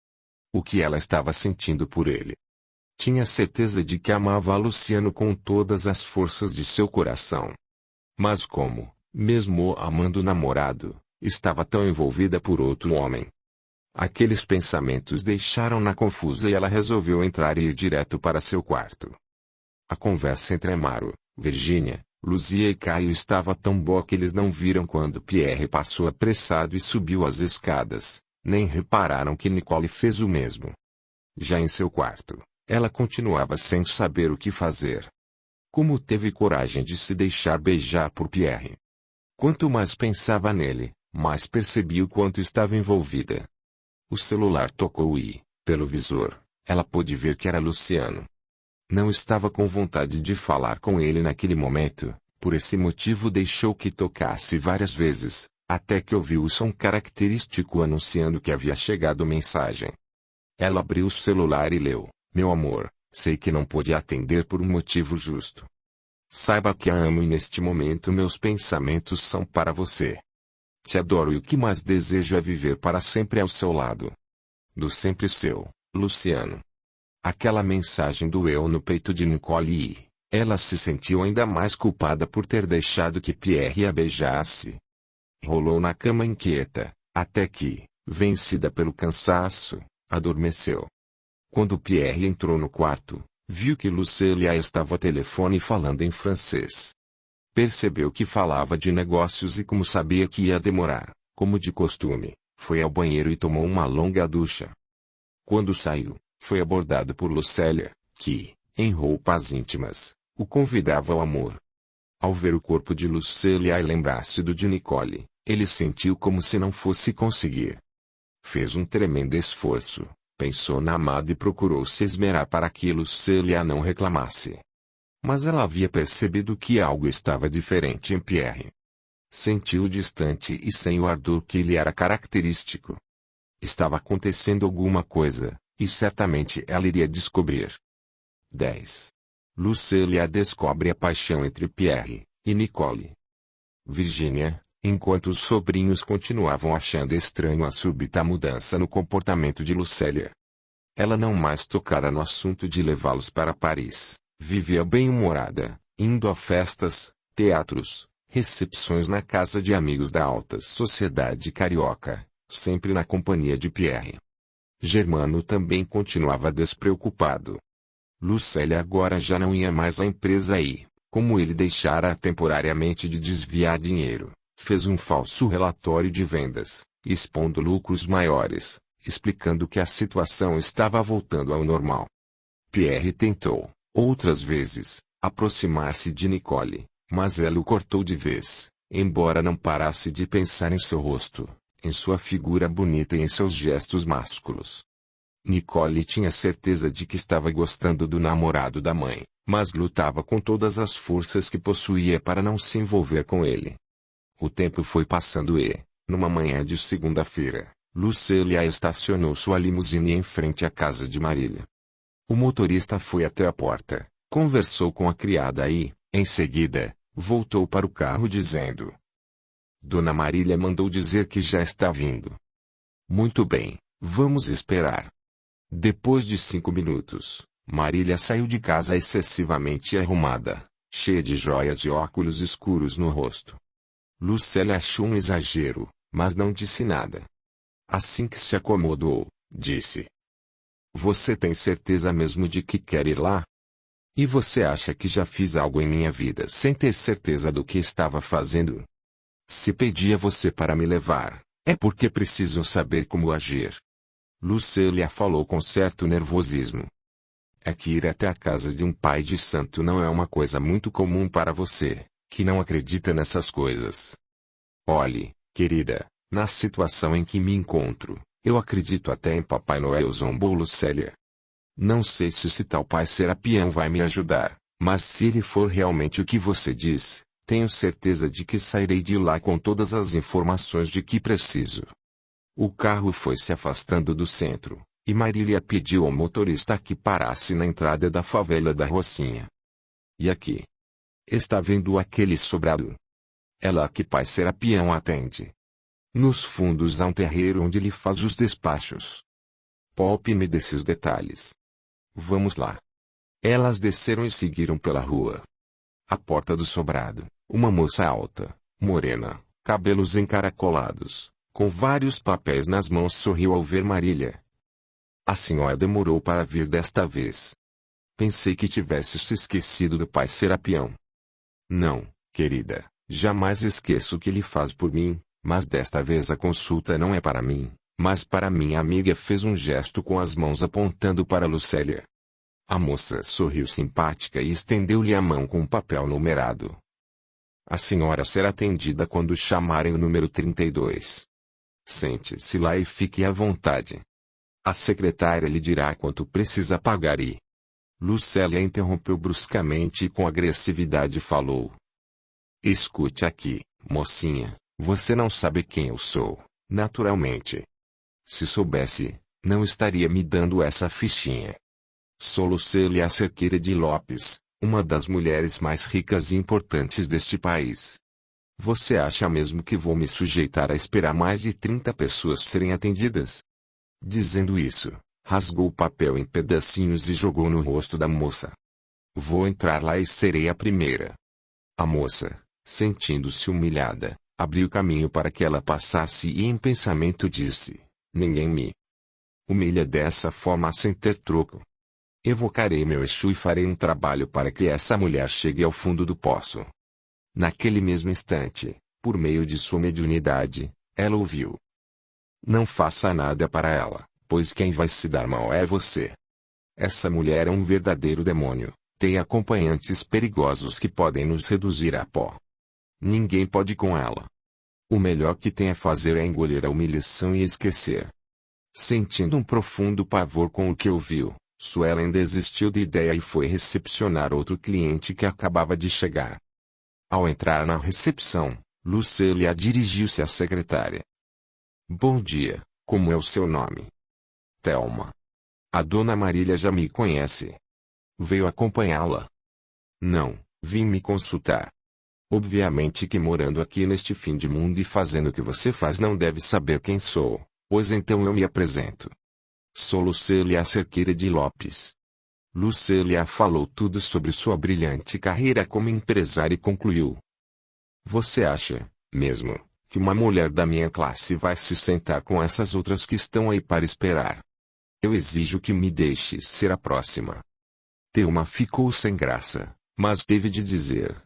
O que ela estava sentindo por ele? Tinha certeza de que amava a Luciano com todas as forças de seu coração. Mas como, mesmo amando o namorado, estava tão envolvida por outro homem? Aqueles pensamentos deixaram-na confusa e ela resolveu entrar e ir direto para seu quarto. A conversa entre Amaro, Virginia, Luzia e Caio estava tão boa que eles não viram quando Pierre passou apressado e subiu as escadas, nem repararam que Nicole fez o mesmo. Já em seu quarto, ela continuava sem saber o que fazer. Como teve coragem de se deixar beijar por Pierre? Quanto mais pensava nele, mais percebia o quanto estava envolvida. O celular tocou e, pelo visor, ela pôde ver que era Luciano. Não estava com vontade de falar com ele naquele momento, por esse motivo deixou que tocasse várias vezes, até que ouviu o som característico anunciando que havia chegado mensagem. Ela abriu o celular e leu: Meu amor, sei que não pôde atender por um motivo justo. Saiba que a amo e neste momento meus pensamentos são para você. Te adoro e o que mais desejo é viver para sempre ao seu lado. Do sempre seu, Luciano. Aquela mensagem doeu no peito de Nicole e ela se sentiu ainda mais culpada por ter deixado que Pierre a beijasse. Rolou na cama inquieta, até que, vencida pelo cansaço, adormeceu. Quando Pierre entrou no quarto, viu que Lucélia estava ao telefone falando em francês. Percebeu que falava de negócios e como sabia que ia demorar, como de costume, foi ao banheiro e tomou uma longa ducha. Quando saiu, foi abordado por Lucélia, que, em roupas íntimas, o convidava ao amor. Ao ver o corpo de Lucélia e lembrar-se do de Nicole, ele sentiu como se não fosse conseguir. Fez um tremendo esforço, pensou na amada e procurou se esmerar para que Lucélia não reclamasse. Mas ela havia percebido que algo estava diferente em Pierre. Sentiu distante e sem o ardor que lhe era característico. Estava acontecendo alguma coisa, e certamente ela iria descobrir. 10. Lucélia descobre a paixão entre Pierre e Nicole. Virginia, enquanto os sobrinhos continuavam achando estranho a súbita mudança no comportamento de Lucélia. Ela não mais tocara no assunto de levá-los para Paris, vivia bem-humorada, indo a festas, teatros, recepções na casa de amigos da alta sociedade carioca, sempre na companhia de Pierre. Germano também continuava despreocupado. Lucélia agora já não ia mais à empresa e, como ele deixara temporariamente de desviar dinheiro, fez um falso relatório de vendas, expondo lucros maiores, explicando que a situação estava voltando ao normal. Pierre tentou, outras vezes, aproximar-se de Nicole, mas ela o cortou de vez, embora não parasse de pensar em seu rosto, em sua figura bonita e em seus gestos másculos. Nicole tinha certeza de que estava gostando do namorado da mãe, mas lutava com todas as forças que possuía para não se envolver com ele. O tempo foi passando e, numa manhã de segunda-feira, Lucélia estacionou sua limusine em frente à casa de Marília. O motorista foi até a porta, conversou com a criada e, em seguida, voltou para o carro dizendo: Dona Marília mandou dizer que já está vindo. Muito bem, vamos esperar. Depois de 5 minutos, Marília saiu de casa excessivamente arrumada, cheia de joias e óculos escuros no rosto. Lucélia achou um exagero, mas não disse nada. Assim que se acomodou, disse: Você tem certeza mesmo de que quer ir lá? E você acha que já fiz algo em minha vida sem ter certeza do que estava fazendo? Se pedi a você para me levar, é porque preciso saber como agir. Lucélia falou com certo nervosismo. É que ir até a casa de um pai de santo não é uma coisa muito comum para você, que não acredita nessas coisas. Olhe, querida, na situação em que me encontro, eu acredito até em Papai Noel, zombou Lucélia. Não sei se esse tal pai Serapião vai me ajudar, mas se ele for realmente o que você diz, tenho certeza de que sairei de lá com todas as informações de que preciso. O carro foi se afastando do centro, e Marília pediu ao motorista que parasse na entrada da favela da Rocinha. E aqui? Está vendo aquele sobrado? É lá que pai Serapião atende. Nos fundos há um terreiro onde ele faz os despachos. Poupe-me desses detalhes. Vamos lá. Elas desceram e seguiram pela rua. À porta do sobrado, uma moça alta, morena, cabelos encaracolados, com vários papéis nas mãos, sorriu ao ver Marília. A senhora demorou para vir desta vez. Pensei que tivesse se esquecido do pai Serapião. Não, querida, jamais esqueço o que ele faz por mim, mas desta vez a consulta não é para mim, mas para minha amiga. Fez um gesto com as mãos apontando para Lucélia. A moça sorriu simpática e estendeu-lhe a mão com um papel numerado. A senhora será atendida quando chamarem o número 32. Sente-se lá e fique à vontade. A secretária lhe dirá quanto precisa pagar e... Lucélia interrompeu bruscamente e com agressividade falou. Escute aqui, mocinha, você não sabe quem eu sou, naturalmente. Se soubesse, não estaria me dando essa fichinha. Sou Lucélia Cerqueira de Lopes, uma das mulheres mais ricas e importantes deste país. Você acha mesmo que vou me sujeitar a esperar mais de 30 pessoas serem atendidas? Dizendo isso, rasgou o papel em pedacinhos e jogou no rosto da moça. Vou entrar lá e serei a primeira. A moça, sentindo-se humilhada, abriu caminho para que ela passasse e em pensamento disse: Ninguém me humilha dessa forma sem ter troco. Evocarei meu Exu e farei um trabalho para que essa mulher chegue ao fundo do poço. Naquele mesmo instante, por meio de sua mediunidade, ela ouviu. Não faça nada para ela, pois quem vai se dar mal é você. Essa mulher é um verdadeiro demônio, tem acompanhantes perigosos que podem nos reduzir a pó. Ninguém pode com ela. O melhor que tem a fazer é engolir a humilhação e esquecer. Sentindo um profundo pavor com o que ouviu, Suelen desistiu da ideia e foi recepcionar outro cliente que acabava de chegar. Ao entrar na recepção, Lucélia dirigiu-se à secretária. Bom dia, como é o seu nome? Thelma. A dona Marília já me conhece. Veio acompanhá-la? Não, vim me consultar. Obviamente que morando aqui neste fim de mundo e fazendo o que você faz não deve saber quem sou, pois então eu me apresento. Sou Lucélia Cerqueira de Lopes. Lucélia falou tudo sobre sua brilhante carreira como empresária e concluiu. Você acha, mesmo, que uma mulher da minha classe vai se sentar com essas outras que estão aí para esperar? Eu exijo que me deixe ser a próxima. Thelma ficou sem graça, mas teve de dizer.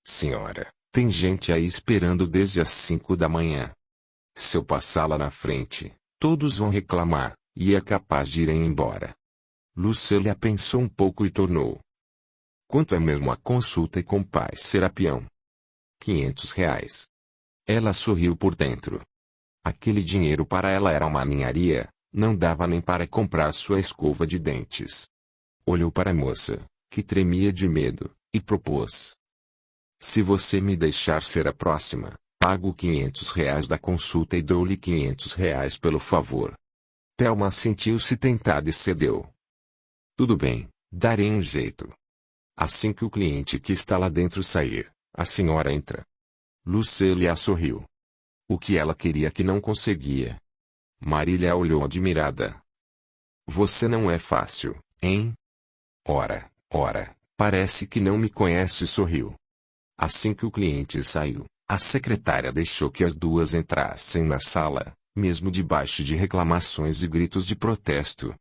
Senhora, tem gente aí esperando desde as 5 da manhã. Se eu passar lá na frente, todos vão reclamar, e é capaz de irem embora. Lucélia pensou um pouco e tornou. Quanto é mesmo a consulta com pai Serapião? R$ 500. Ela sorriu por dentro. Aquele dinheiro para ela era uma ninharia, não dava nem para comprar sua escova de dentes. Olhou para a moça, que tremia de medo, e propôs. Se você me deixar ser a próxima, pago R$ 500 da consulta e dou-lhe R$ 500 pelo favor. Thelma sentiu-se tentada e cedeu. Tudo bem, darei um jeito. Assim que o cliente que está lá dentro sair, a senhora entra. Lucília sorriu. O que ela queria que não conseguia. Marília olhou admirada. Você não é fácil, hein? Ora, parece que não me conhece, sorriu. Assim que o cliente saiu, a secretária deixou que as duas entrassem na sala, mesmo debaixo de reclamações e gritos de protesto.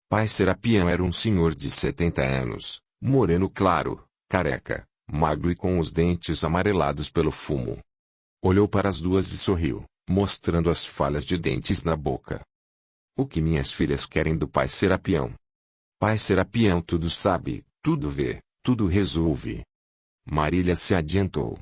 Pai Serapião era um senhor de 70 anos, moreno claro, careca, magro e com os dentes amarelados pelo fumo. Olhou para as duas e sorriu, mostrando as falhas de dentes na boca. O que minhas filhas querem do pai Serapião? Pai Serapião tudo sabe, tudo vê, tudo resolve. Marília se adiantou.